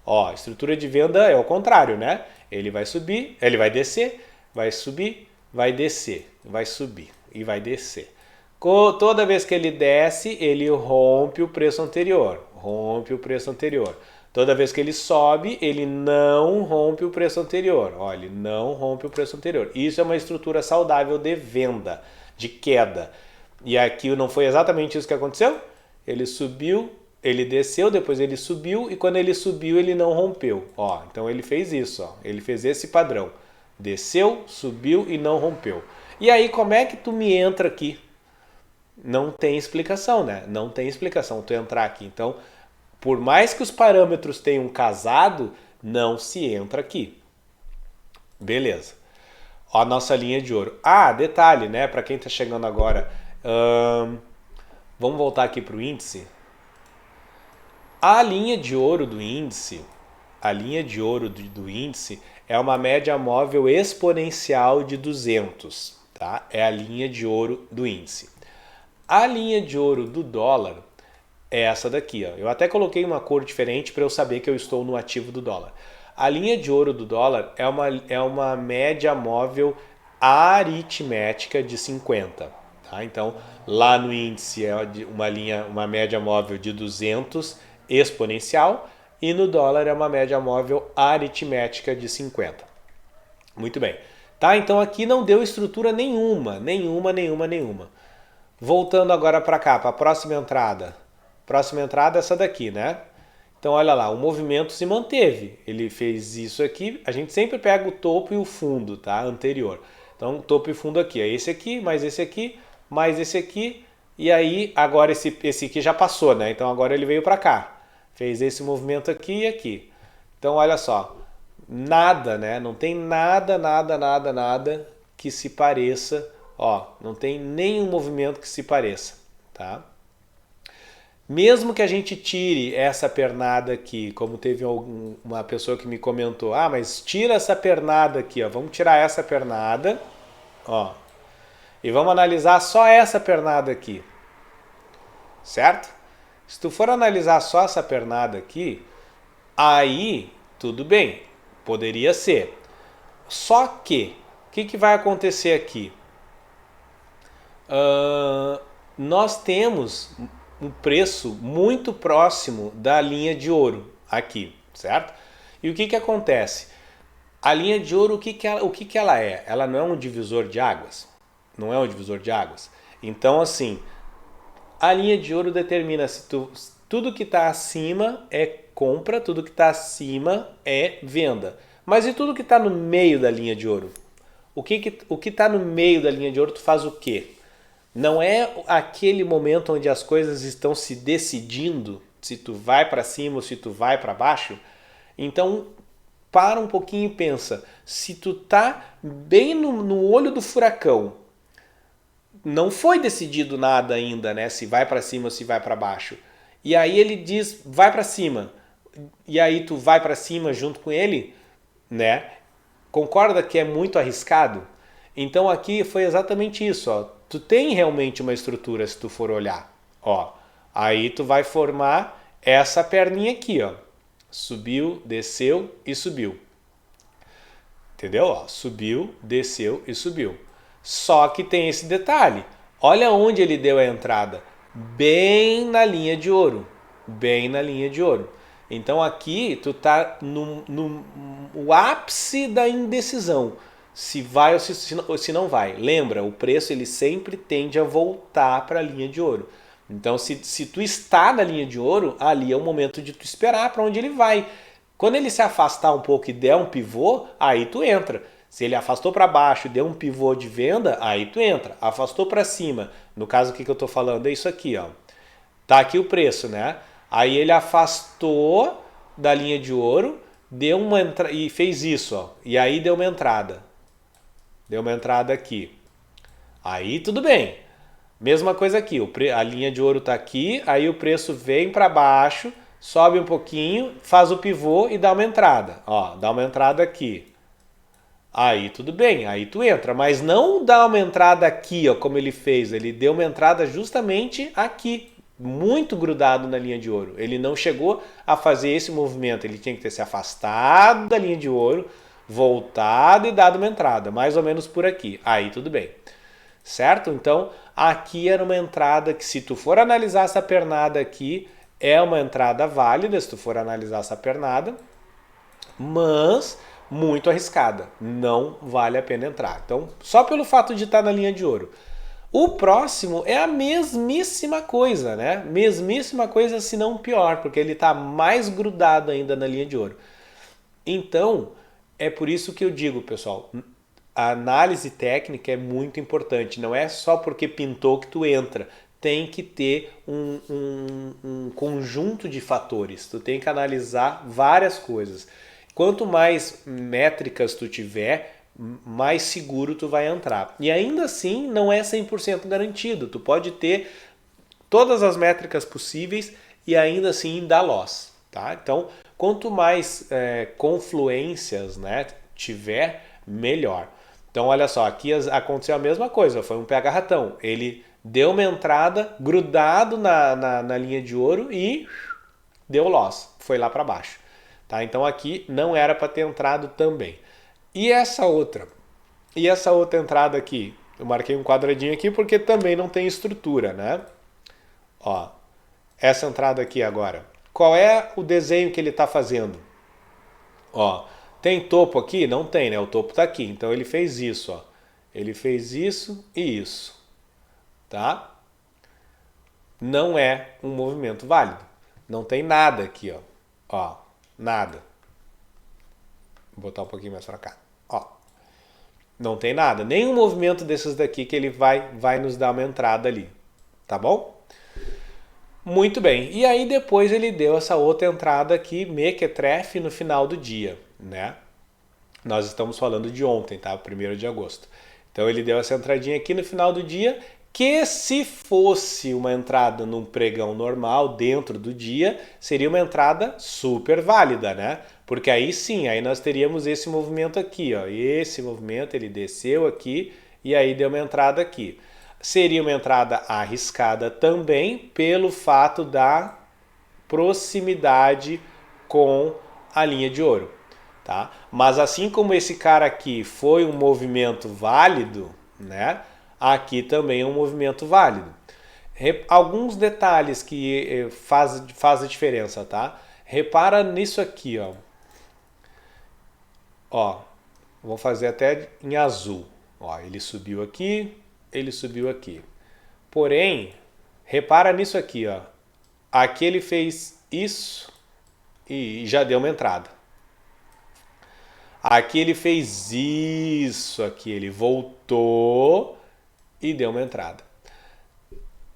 Ó, estrutura de venda é o contrário, né? Ele vai subir, ele vai descer, vai subir, vai descer, vai subir e vai descer. Toda vez que ele desce, ele rompe o preço anterior, rompe o preço anterior. Toda vez que ele sobe, ele não rompe o preço anterior. Olha, ele não rompe o preço anterior. Isso é uma estrutura saudável de venda, de queda. E aqui não foi exatamente isso que aconteceu? Ele subiu, ele desceu, depois ele subiu e quando ele subiu ele não rompeu. Ó, então ele fez isso, ó. Ele fez esse padrão. Desceu, subiu e não rompeu. E aí como é que tu me entra aqui? Não tem explicação, né? Não tem explicação tu entrar aqui. Então, por mais que os parâmetros tenham casado, não se entra aqui. Beleza. Ó, a nossa linha de ouro. Ah, detalhe, né? Para quem está chegando agora, vamos voltar aqui para o índice. A linha de ouro do índice, do índice é uma média móvel exponencial de 200, tá? É a linha de ouro do índice. A linha de ouro do dólar é essa daqui, ó. Eu até coloquei uma cor diferente para eu saber que eu estou no ativo do dólar. A linha de ouro do dólar é uma média móvel aritmética de 50. Tá? Então, lá no índice é uma média móvel de 200 exponencial e no dólar é uma média móvel aritmética de 50. Muito bem. Tá? Então aqui não deu estrutura nenhuma. Voltando agora para cá, para a próxima entrada. Próxima entrada é essa daqui, né? Então olha lá, o movimento se manteve. Ele fez isso aqui. A gente sempre pega o topo e o fundo, tá? Anterior. Então topo e fundo aqui. É esse aqui, mais esse aqui, mais esse aqui. E aí agora esse aqui já passou, né? Então agora ele veio para cá. Fez esse movimento aqui e aqui. Então olha só. Nada, né? Não tem nada que se pareça. Ó, não tem nenhum movimento que se pareça, tá? Mesmo que a gente tire essa pernada aqui, como teve uma pessoa que me comentou, ah, mas tira essa pernada aqui, ó, vamos tirar essa pernada, ó, e vamos analisar só essa pernada aqui, certo? Se tu for analisar só essa pernada aqui, aí tudo bem, poderia ser. Só que, o que vai acontecer aqui? Nós temos um preço muito próximo da linha de ouro aqui, certo? E o que acontece? A linha de ouro, o que ela é? Ela não é um divisor de águas? Não é um divisor de águas? Então, assim, a linha de ouro determina se tudo que está acima é compra, tudo que está acima é venda. Mas e tudo que está no meio da linha de ouro? O que está no meio da linha de ouro, tu faz o quê? Não é aquele momento onde as coisas estão se decidindo se tu vai para cima ou se tu vai para baixo. Então, para um pouquinho e pensa. Se tu tá bem no olho do furacão, não foi decidido nada ainda, né? Se vai para cima ou se vai para baixo. E aí ele diz, vai para cima. E aí tu vai para cima junto com ele, né? Concorda que é muito arriscado? Então aqui foi exatamente isso, ó. Tu tem realmente uma estrutura se tu for olhar, ó. Aí tu vai formar essa perninha aqui, ó. Subiu, desceu e subiu. Entendeu? Ó, subiu, desceu e subiu. Só que tem esse detalhe. Olha onde ele deu a entrada. Bem na linha de ouro. Bem na linha de ouro. Então aqui tu tá no ápice da indecisão. Se vai ou se não vai. Lembra, o preço ele sempre tende a voltar para a linha de ouro. Então se tu está na linha de ouro, ali é o momento de tu esperar para onde ele vai. Quando ele se afastar um pouco e der um pivô, aí tu entra. Se ele afastou para baixo e deu um pivô de venda, aí tu entra. Afastou para cima, no caso o que eu estou falando é isso aqui, ó. Tá aqui o preço, né? Aí ele afastou da linha de ouro, deu uma e fez isso, ó. E aí deu uma entrada. Deu uma entrada aqui. Aí tudo bem. Mesma coisa aqui, a linha de ouro está aqui, aí o preço vem para baixo, sobe um pouquinho, faz o pivô e dá uma entrada. Ó, dá uma entrada aqui. Aí tudo bem, aí tu entra, mas não dá uma entrada aqui, ó, como ele fez. Ele deu uma entrada justamente aqui, muito grudado na linha de ouro. Ele não chegou a fazer esse movimento, ele tinha que ter se afastado da linha de ouro, voltado e dado uma entrada, mais ou menos por aqui. Aí tudo bem, certo? Então aqui era uma entrada que, se tu for analisar essa pernada aqui, é uma entrada válida se tu for analisar essa pernada, mas muito arriscada, não vale a pena entrar. Então, só pelo fato de estar na linha de ouro. O próximo é a mesmíssima coisa, né? Mesmíssima coisa, se não pior, porque ele está mais grudado ainda na linha de ouro. Então, é por isso que eu digo, pessoal, a análise técnica é muito importante. Não é só porque pintou que tu entra. tem que ter um conjunto de fatores, tu tem que analisar várias coisas. Quanto mais métricas tu tiver, mais seguro tu vai entrar. E ainda assim não é 100% garantido, tu pode ter todas as métricas possíveis e ainda assim dar loss. Tá? Então, quanto mais confluências, né, tiver, melhor. Então, olha só, aqui aconteceu a mesma coisa, foi um pega ratão. Ele deu uma entrada grudado na linha de ouro e deu loss, foi lá para baixo. Tá? Então, aqui não era para ter entrado também. E essa outra? E essa outra entrada aqui? Eu marquei um quadradinho aqui porque também não tem estrutura, né? Ó, essa entrada aqui agora. Qual é o desenho que ele está fazendo? Ó, tem topo aqui? Não tem, né? O topo está aqui. Então ele fez isso, ó. Ele fez isso e isso. Tá? Não é um movimento válido. Não tem nada aqui, ó. Ó, nada. Vou botar um pouquinho mais para cá. Ó. Não tem nada. Nenhum movimento desses daqui que ele vai nos dar uma entrada ali. Tá bom? Muito bem. E aí depois ele deu essa outra entrada aqui, mequetrefe, no final do dia, né? Nós estamos falando de ontem, tá? 1º de agosto. Então ele deu essa entradinha aqui no final do dia, que se fosse uma entrada num pregão normal dentro do dia, seria uma entrada super válida, né? Porque aí sim, aí nós teríamos esse movimento aqui, ó. Esse movimento, ele desceu aqui e aí deu uma entrada aqui. Seria uma entrada arriscada também pelo fato da proximidade com a linha de ouro. Tá? Mas assim como esse cara aqui foi um movimento válido, né? Aqui também é um movimento válido. Alguns detalhes que faz a diferença, tá? Repara nisso aqui, ó. Ó, vou fazer até em azul. Ó, ele subiu aqui, ele subiu aqui. Porém, repara nisso aqui, ó. Aqui ele fez isso e já deu uma entrada. Aqui ele fez isso, aqui ele voltou e deu uma entrada.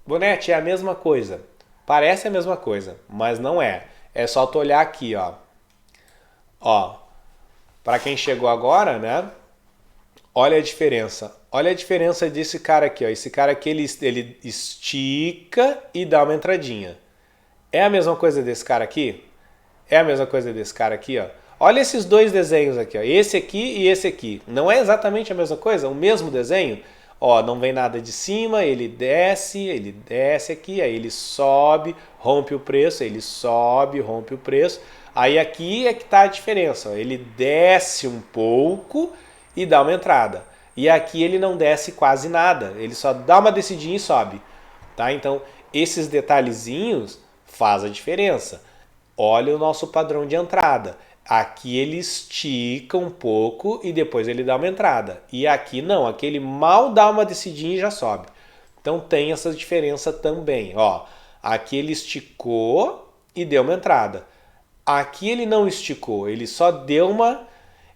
Bonete, é a mesma coisa. Parece a mesma coisa, mas não é. É só tu olhar aqui, ó. Ó, para quem chegou agora, né? Olha a diferença. Olha a diferença desse cara aqui, ó. Esse cara aqui, ele estica e dá uma entradinha. É a mesma coisa desse cara aqui? É a mesma coisa desse cara aqui, ó. Olha esses dois desenhos aqui, ó. Esse aqui e esse aqui. Não é exatamente a mesma coisa? O mesmo desenho? Ó, não vem nada de cima, ele desce aqui, aí ele sobe, rompe o preço, ele sobe, rompe o preço. Aí aqui é que tá a diferença, ó. Ele desce um pouco e dá uma entrada. E aqui ele não desce quase nada, ele só dá uma descidinha e sobe. Tá? Então, esses detalhezinhos faz a diferença. Olha o nosso padrão de entrada. Aqui ele estica um pouco e depois ele dá uma entrada. E aqui não, aqui ele mal dá uma descidinha e já sobe. Então tem essa diferença também. Ó, aqui ele esticou e deu uma entrada. Aqui ele não esticou, ele só deu uma...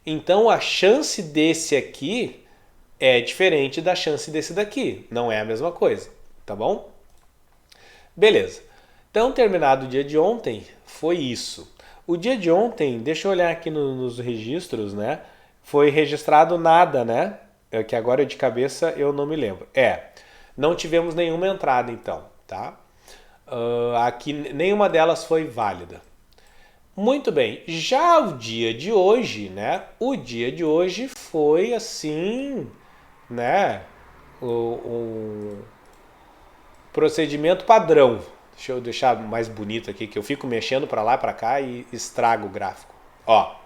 Então a chance desse aqui é diferente da chance desse daqui. Não é a mesma coisa, tá bom? Beleza. Então, terminado o dia de ontem, foi isso. O dia de ontem, deixa eu olhar aqui nos registros, né? Foi registrado nada, né? É que agora de cabeça eu não me lembro. Não tivemos nenhuma entrada então, tá? Aqui nenhuma delas foi válida. Muito bem, já o dia de hoje, né? O dia de hoje foi assim, né? O procedimento padrão. Deixa eu deixar mais bonito aqui, que eu fico mexendo para lá e para cá e estrago o gráfico. Ó,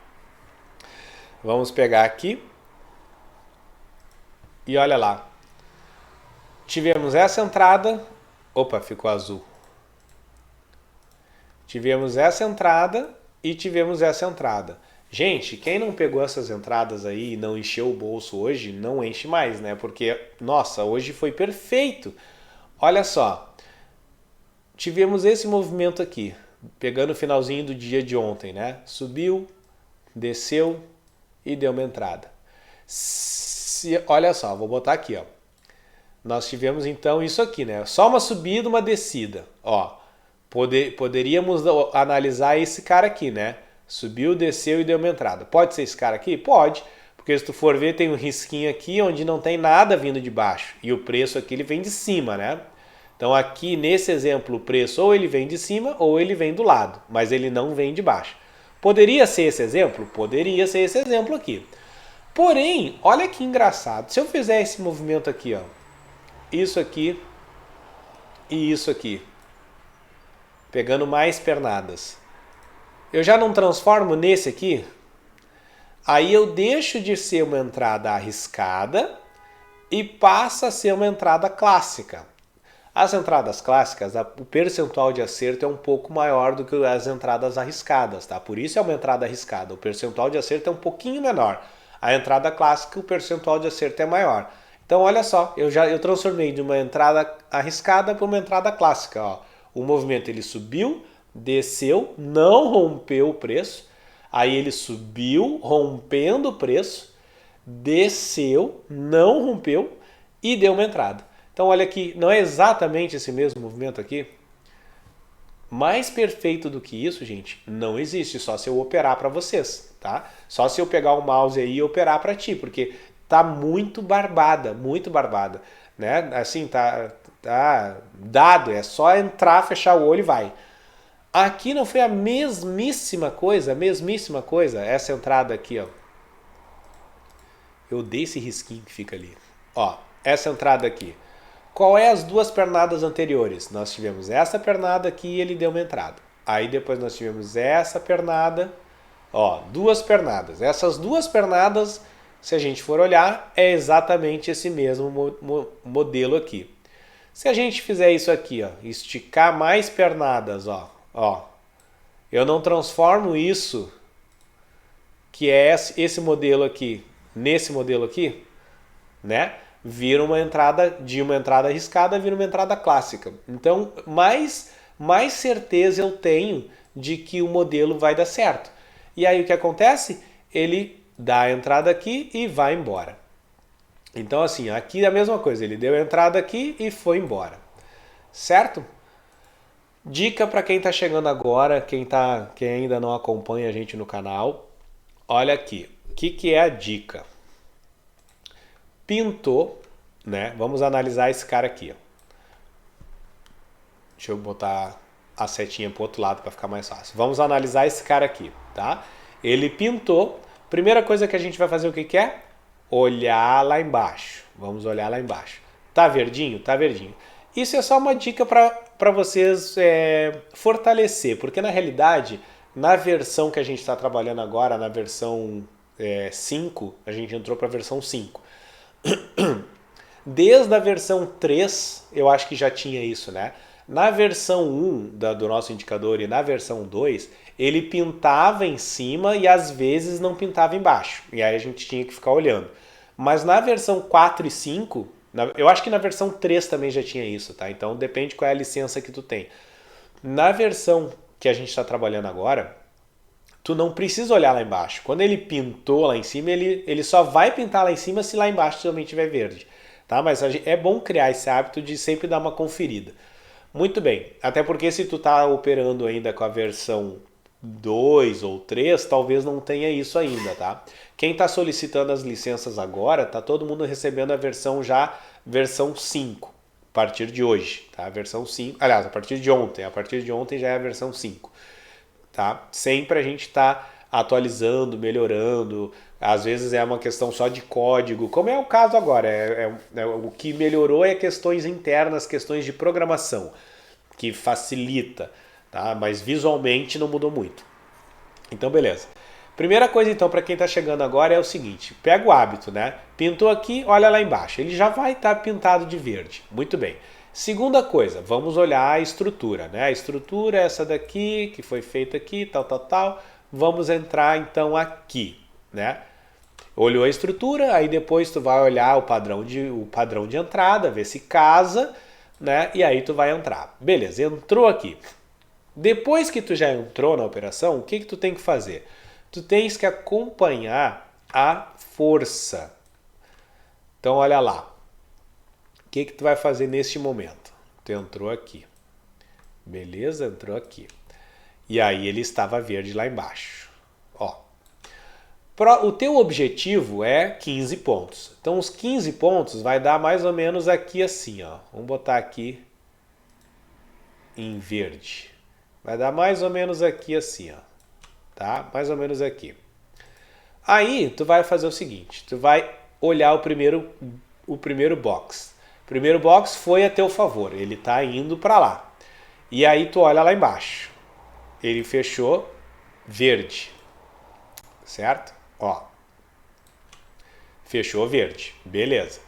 vamos pegar aqui e olha lá. Tivemos essa entrada, opa, ficou azul. Tivemos essa entrada e tivemos essa entrada. Gente, quem não pegou essas entradas aí e não encheu o bolso hoje, não enche mais, né? Porque, nossa, hoje foi perfeito. Olha só, tivemos esse movimento aqui, pegando o finalzinho do dia de ontem, né? Subiu, desceu e deu uma entrada. Olha só, vou botar aqui, ó. nós tivemos então isso aqui, né? Só uma subida, uma descida. Ó, poderíamos analisar esse cara aqui, né? Subiu, desceu e deu uma entrada. Pode ser esse cara aqui? Pode. Porque se tu for ver, tem um risquinho aqui onde não tem nada vindo de baixo. E o preço aqui ele vem de cima, né? Então aqui nesse exemplo o preço ou ele vem de cima ou ele vem do lado. Mas ele não vem de baixo. Poderia ser esse exemplo? Poderia ser esse exemplo aqui. Porém, olha que engraçado. Se eu fizer esse movimento aqui, ó. Isso aqui e isso aqui. Pegando mais pernadas. Eu já não transformo nesse aqui? Aí eu deixo de ser uma entrada arriscada e passa a ser uma entrada clássica. As entradas clássicas, o percentual de acerto é um pouco maior do que as entradas arriscadas, tá? Por isso é uma entrada arriscada. O percentual de acerto é um pouquinho menor. A entrada clássica, o percentual de acerto é maior. Então olha só, eu transformei de uma entrada arriscada para uma entrada clássica. Ó. O movimento ele subiu, desceu, não rompeu o preço. Aí ele subiu, rompendo o preço, desceu, não rompeu e deu uma entrada. Então olha aqui, não é exatamente esse mesmo movimento aqui? Mais perfeito do que isso, gente, não existe, só se eu operar para vocês, tá? Só se eu pegar o mouse aí e operar para ti, porque tá muito barbada, né? Assim, tá dado, é só entrar, fechar o olho e vai. Aqui não foi a mesmíssima coisa, essa entrada aqui, ó. Eu dei esse risquinho que fica ali. Ó, essa entrada aqui. Qual é as duas pernadas anteriores? Nós tivemos essa pernada aqui e ele deu uma entrada. Aí depois nós tivemos essa pernada, ó, duas pernadas. Essas duas pernadas, se a gente for olhar, é exatamente esse mesmo modelo aqui. Se a gente fizer isso aqui, ó, esticar mais pernadas, ó, eu não transformo isso, que é esse modelo aqui, nesse modelo aqui, né? Vira uma entrada, de uma entrada arriscada, vira uma entrada clássica. Então, mais certeza eu tenho de que o modelo vai dar certo. E aí o que acontece? Ele dá a entrada aqui e vai embora. Então, assim, aqui é a mesma coisa. Ele deu a entrada aqui e foi embora. Certo? Dica para quem está chegando agora, quem ainda não acompanha a gente no canal. Olha aqui. O que é a dica? Pintou, né? Vamos analisar esse cara aqui, ó. Deixa eu botar a setinha pro outro lado para ficar mais fácil. Vamos analisar esse cara aqui, tá? Ele pintou. Primeira coisa que a gente vai fazer o que é? Olhar lá embaixo. Vamos olhar lá embaixo. Tá verdinho? Tá verdinho. Isso é só uma dica para vocês fortalecer, porque na realidade, na versão que a gente está trabalhando agora, na versão 5, a gente entrou para a versão 5. Desde a versão 3, eu acho que já tinha isso, né? Na versão 1 do nosso indicador e na versão 2, ele pintava em cima e às vezes não pintava embaixo. E aí a gente tinha que ficar olhando. Mas na versão 4 e 5, eu acho que na versão 3 também já tinha isso, tá? Então depende qual é a licença que tu tem. Na versão que a gente está trabalhando agora, tu não precisa olhar lá embaixo. Quando ele pintou lá em cima, ele só vai pintar lá em cima se lá embaixo também tiver verde. Tá? Mas é bom criar esse hábito de sempre dar uma conferida. Muito bem, até porque se tu tá operando ainda com a versão 2 ou 3, talvez não tenha isso ainda, tá? Quem está solicitando as licenças agora, tá todo mundo recebendo a versão 5, a partir de hoje, tá? A versão 5, aliás, a partir de ontem já é a versão 5. Tá? Sempre a gente está atualizando, melhorando, às vezes é uma questão só de código, como é o caso agora, o que melhorou é questões internas, questões de programação, que facilita, tá? Mas visualmente não mudou muito. Então beleza. Primeira coisa então para quem está chegando agora é o seguinte, pega o hábito, né? Pintou aqui, olha lá embaixo, ele já vai estar pintado de verde, muito bem. Segunda coisa, vamos olhar a estrutura, né? A estrutura é essa daqui, que foi feita aqui, tal. Vamos entrar então aqui, né? Olhou a estrutura, aí depois tu vai olhar o padrão de entrada, ver se casa, né? E aí tu vai entrar. Beleza, entrou aqui. Depois que tu já entrou na operação, o que tu tem que fazer? Tu tens que acompanhar a força. Então olha lá. O que tu vai fazer neste momento? Tu entrou aqui. Beleza? Entrou aqui. E aí ele estava verde lá embaixo. Ó. O teu objetivo é 15 pontos. Então os 15 pontos vai dar mais ou menos aqui assim, ó. Vamos botar aqui em verde. Vai dar mais ou menos aqui assim, ó. Tá? Mais ou menos aqui. Aí tu vai fazer o seguinte, tu vai olhar o primeiro box. O primeiro box foi a teu favor, ele está indo para lá. E aí tu olha lá embaixo. Ele fechou verde. Certo? Ó. Fechou verde. Beleza.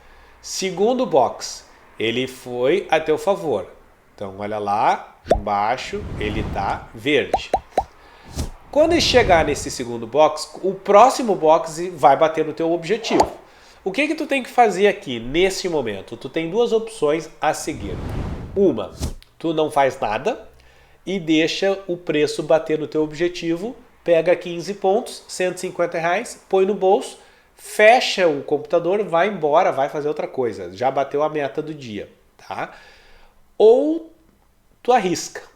Segundo box, ele foi a teu favor. Então olha lá, embaixo, ele está verde. Quando ele chegar nesse segundo box, o próximo box vai bater no teu objetivo. O que tu tem que fazer aqui, nesse momento? Tu tem duas opções a seguir. Uma, tu não faz nada e deixa o preço bater no teu objetivo, pega 15 pontos, R$150, põe no bolso, fecha o computador, vai embora, vai fazer outra coisa. Já bateu a meta do dia, tá? Ou tu arrisca.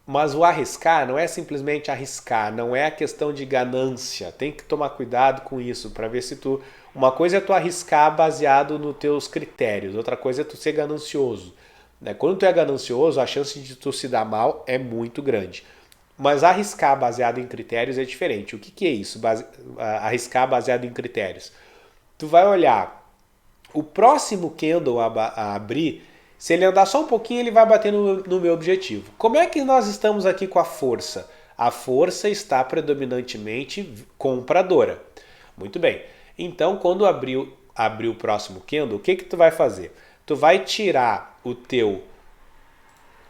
Mas o arriscar não é simplesmente arriscar, não é a questão de ganância. Tem que tomar cuidado com isso para ver se tu... Uma coisa é tu arriscar baseado nos teus critérios, outra coisa é tu ser ganancioso. Quando tu é ganancioso, a chance de tu se dar mal é muito grande. Mas arriscar baseado em critérios é diferente. O que é isso? Arriscar baseado em critérios. Tu vai olhar o próximo candle a abrir. Se ele andar só um pouquinho, ele vai bater no meu objetivo. Como é que nós estamos aqui com a força? A força está predominantemente compradora. Muito bem. Então, quando abrir o próximo candle, o que tu vai fazer? Tu vai tirar o teu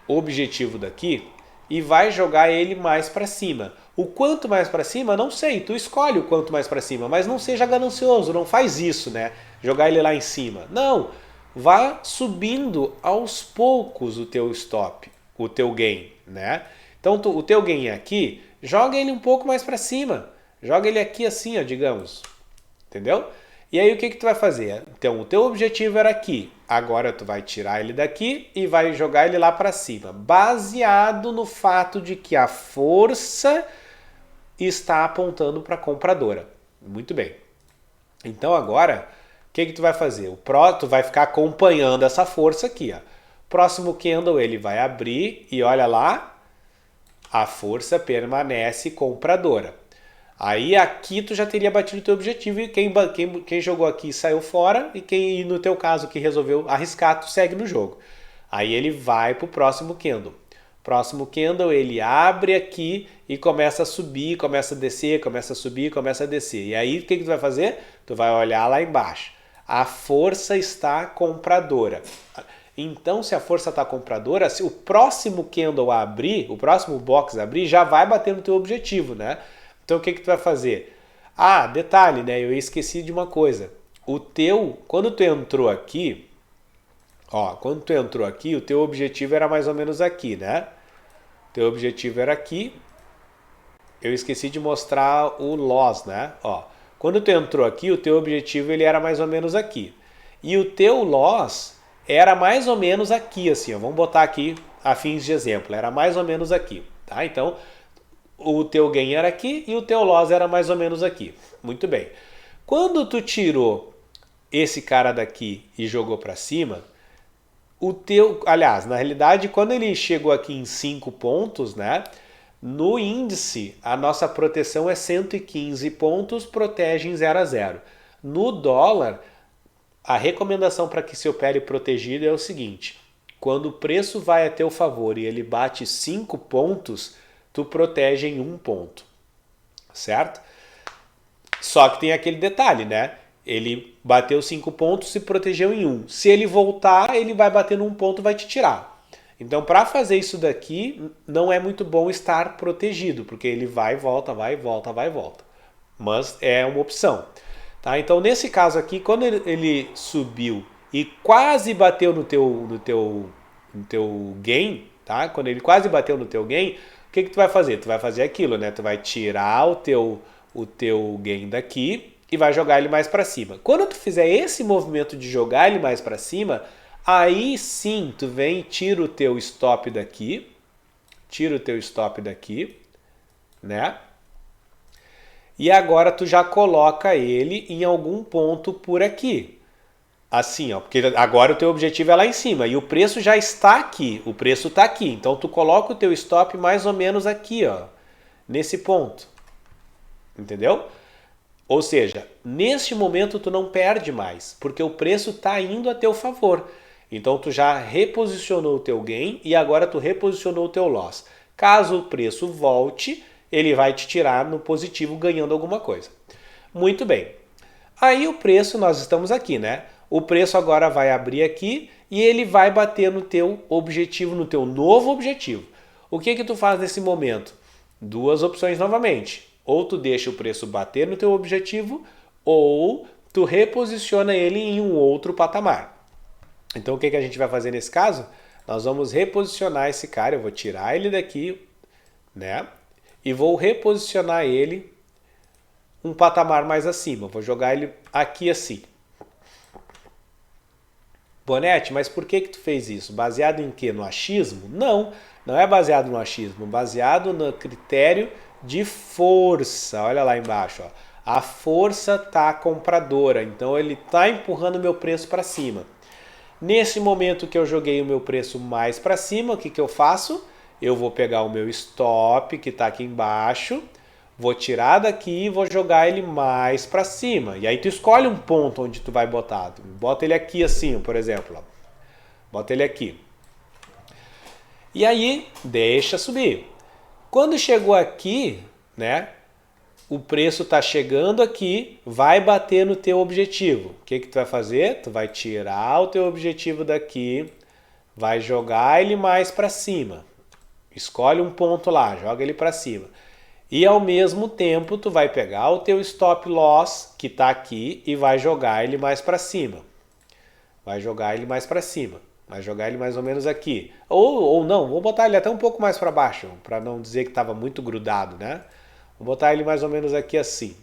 objetivo daqui e vai jogar ele mais para cima. O quanto mais para cima, não sei. Tu escolhe o quanto mais para cima, mas não seja ganancioso. Não faz isso, né? Jogar ele lá em cima. Não. Vá subindo aos poucos o teu stop, o teu gain, né? Então o teu gain aqui, joga ele um pouco mais para cima. Joga ele aqui assim, ó, digamos. Entendeu? E aí o que tu vai fazer? Então o teu objetivo era aqui. Agora tu vai tirar ele daqui e vai jogar ele lá para cima. Baseado no fato de que a força está apontando para a compradora. Muito bem. Então agora... O que tu vai fazer? Tu vai ficar acompanhando essa força aqui. Ó. Próximo candle ele vai abrir e olha lá, a força permanece compradora. Aí aqui tu já teria batido o teu objetivo e quem jogou aqui saiu fora e no teu caso que resolveu arriscar, tu segue no jogo. Aí ele vai para o próximo candle. Próximo candle ele abre aqui e começa a subir, começa a descer, começa a subir, começa a descer. E aí o que tu vai fazer? Tu vai olhar lá embaixo. A força está compradora. Então, se a força está compradora, se o próximo candle abrir, o próximo box abrir, já vai bater no teu objetivo, né? Então, o que tu vai fazer? Ah, detalhe, né? Eu esqueci de uma coisa. Quando tu entrou aqui, o teu objetivo era mais ou menos aqui, né? Teu objetivo era aqui. Eu esqueci de mostrar o loss, né? Quando tu entrou aqui, o teu objetivo ele era mais ou menos aqui. E o teu loss era mais ou menos aqui, assim, ó. Vamos botar aqui a fins de exemplo. Era mais ou menos aqui, tá? Então, o teu gain era aqui e o teu loss era mais ou menos aqui. Muito bem. Quando tu tirou esse cara daqui e jogou para cima, aliás, na realidade, quando ele chegou aqui em 5 pontos, né? No índice, a nossa proteção é 115 pontos, protege em 0 a 0. No dólar, a recomendação para que se opere protegido é o seguinte: quando o preço vai a teu favor e ele bate 5 pontos, tu protege em 1 ponto, certo? Só que tem aquele detalhe, né? Ele bateu 5 pontos e protegeu em 1. Se ele voltar, ele vai bater num ponto e vai te tirar. Então, para fazer isso daqui, não é muito bom estar protegido, porque ele vai e volta, vai e volta, vai e volta. Mas é uma opção. Tá? Então, nesse caso aqui, quando ele subiu e quase bateu no teu gain, tá? Quando ele quase bateu no teu gain, o que tu vai fazer? Tu vai fazer aquilo, né? Tu vai tirar o teu gain daqui e vai jogar ele mais para cima. Quando tu fizer esse movimento de jogar ele mais para cima, Aí sim, tu vem e tira o teu stop daqui, né? E agora tu já coloca ele em algum ponto por aqui. Assim, ó, porque agora o teu objetivo é lá em cima e o preço já está aqui, o preço está aqui. Então tu coloca o teu stop mais ou menos aqui, ó, nesse ponto. Entendeu? Ou seja, neste momento tu não perde mais, porque o preço está indo a teu favor. Então tu já reposicionou o teu gain e agora tu reposicionou o teu loss. Caso o preço volte, ele vai te tirar no positivo ganhando alguma coisa. Muito bem. Aí o preço, nós estamos aqui, né? O preço agora vai abrir aqui e ele vai bater no teu objetivo, no teu novo objetivo. O que tu faz nesse momento? Duas opções novamente. Ou tu deixa o preço bater no teu objetivo, ou tu reposiciona ele em um outro patamar. Então o que a gente vai fazer nesse caso? Nós vamos reposicionar esse cara, eu vou tirar ele daqui, né? E vou reposicionar ele um patamar mais acima. Vou jogar ele aqui assim. Bonete, mas por que tu fez isso? Baseado em quê? No achismo? Não, não é baseado no achismo, baseado no critério de força. Olha lá embaixo, ó. A força tá compradora, então ele tá empurrando o meu preço para cima. Nesse momento que eu joguei o meu preço mais para cima, o que eu faço? Eu vou pegar o meu stop que está aqui embaixo, vou tirar daqui e vou jogar ele mais para cima. E aí tu escolhe um ponto onde tu vai botar. Bota ele aqui assim, por exemplo. Ó. Bota ele aqui. E aí deixa subir. Quando chegou aqui, né? O preço está chegando aqui, vai bater no teu objetivo. O que tu vai fazer? Tu vai tirar o teu objetivo daqui, vai jogar ele mais para cima. Escolhe um ponto lá, joga ele para cima. E ao mesmo tempo tu vai pegar o teu stop loss que está aqui e vai jogar ele mais para cima. Vai jogar ele mais para cima. Vai jogar ele mais ou menos aqui. Ou não, vou botar ele até um pouco mais para baixo, para não dizer que estava muito grudado, né? Vou botar ele mais ou menos aqui assim.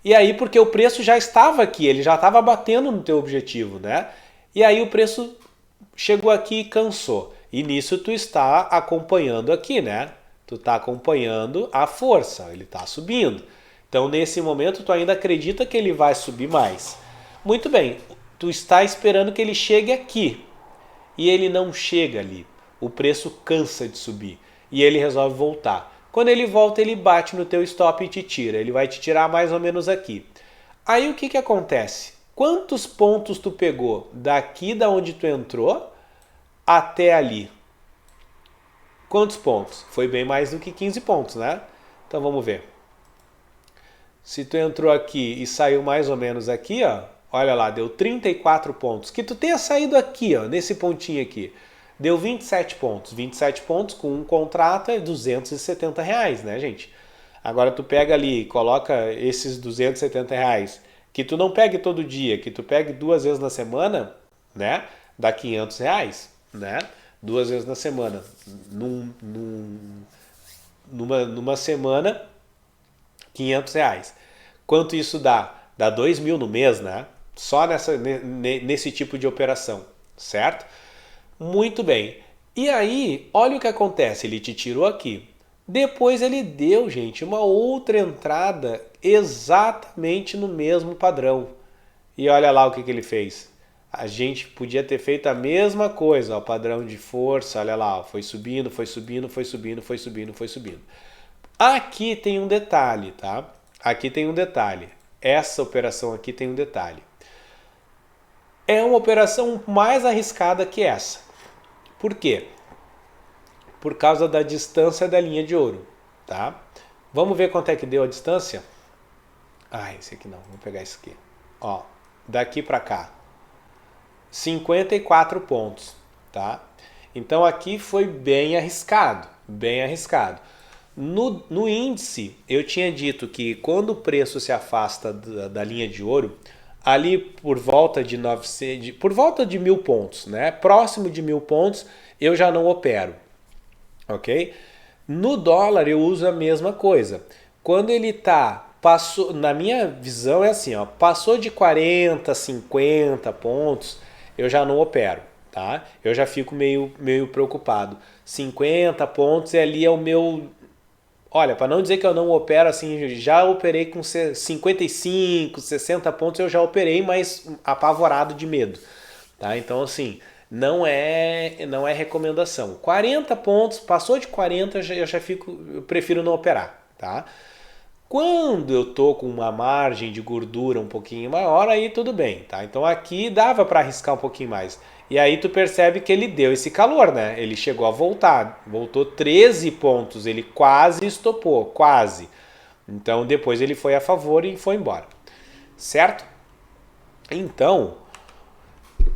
E aí, porque o preço já estava aqui, ele já estava batendo no teu objetivo, né? E aí o preço chegou aqui e cansou. E nisso tu está acompanhando aqui, né? Tu está acompanhando a força, ele está subindo. Então, nesse momento, tu ainda acredita que ele vai subir mais. Muito bem, tu está esperando que ele chegue aqui. E ele não chega ali. O preço cansa de subir. E ele resolve voltar. Quando ele volta, ele bate no teu stop e te tira. Ele vai te tirar mais ou menos aqui. Aí o que acontece? Quantos pontos tu pegou daqui da onde tu entrou até ali? Quantos pontos? Foi bem mais do que 15 pontos, né? Então vamos ver. Se tu entrou aqui e saiu mais ou menos aqui, ó, olha lá, deu 34 pontos. Que tu tenha saído aqui, ó, nesse pontinho aqui. Deu 27 pontos. 27 pontos com um contrato é R$270, né, gente? Agora tu pega ali e coloca esses R$270, que tu não pegue todo dia, que tu pegue 2 vezes na semana, né? Dá R$500, né? 2 vezes na semana. Numa semana, R$500. Quanto isso dá? Dá 2.000 no mês, né? Só nesse tipo de operação, certo? Muito bem. E aí, olha o que acontece. Ele te tirou aqui. Depois ele deu, gente, uma outra entrada exatamente no mesmo padrão. E olha lá o que ele fez. A gente podia ter feito a mesma coisa. Ó, padrão de força, olha lá. Ó, foi subindo, foi subindo, foi subindo, foi subindo, foi subindo. Aqui tem um detalhe, tá? Aqui tem um detalhe. Essa operação aqui tem um detalhe. É uma operação mais arriscada que essa. Por quê? Por causa da distância da linha de ouro, tá? Vamos ver quanto é que deu a distância? Ah, esse aqui não, vou pegar esse aqui. Ó, daqui para cá, 54 pontos, tá? Então aqui foi bem arriscado, bem arriscado. No índice, eu tinha dito que quando o preço se afasta da linha de ouro, ali por volta de 900, por volta de 1.000 pontos, né? Próximo de 1.000 pontos, eu já não opero, ok? No dólar eu uso a mesma coisa. Quando ele passou, na minha visão é assim, ó, passou de 40, 50 pontos, eu já não opero, tá? Eu já fico meio preocupado. 50 pontos e ali é o meu... Olha, para não dizer que eu não opero assim, já operei com 55, 60 pontos, eu já operei, mas apavorado de medo, tá? Então assim, não é recomendação. 40 pontos, passou de 40, eu já fico, eu prefiro não operar, tá? Quando eu tô com uma margem de gordura um pouquinho maior, aí tudo bem, tá? Então aqui dava para arriscar um pouquinho mais. E aí tu percebe que ele deu esse calor, né? Ele chegou a voltar, voltou 13 pontos, ele quase estopou, quase. Então depois ele foi a favor e foi embora. Certo? Então,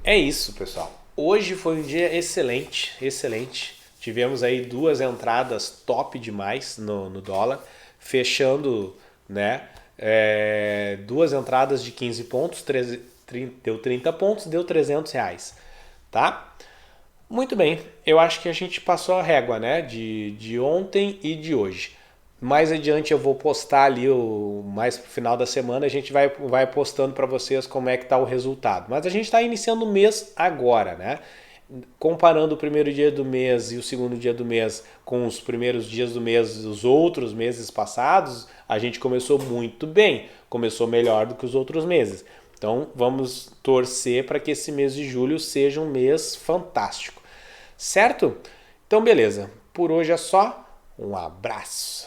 é isso, pessoal. Hoje foi um dia excelente, excelente. Tivemos aí duas entradas top demais no dólar, fechando, né? Duas entradas de 15 pontos, deu 30 pontos, deu R$ 300, tá? Muito bem, eu acho que a gente passou a régua, né? De ontem e de hoje. Mais adiante eu vou postar ali, mais pro final da semana, a gente vai postando para vocês como é que tá o resultado. Mas a gente está iniciando o mês agora, né? Comparando o primeiro dia do mês e o segundo dia do mês com os primeiros dias do mês dos outros meses passados, a gente começou muito bem, começou melhor do que os outros meses. Então vamos torcer para que esse mês de julho seja um mês fantástico. Certo? Então beleza, por hoje é só, um abraço.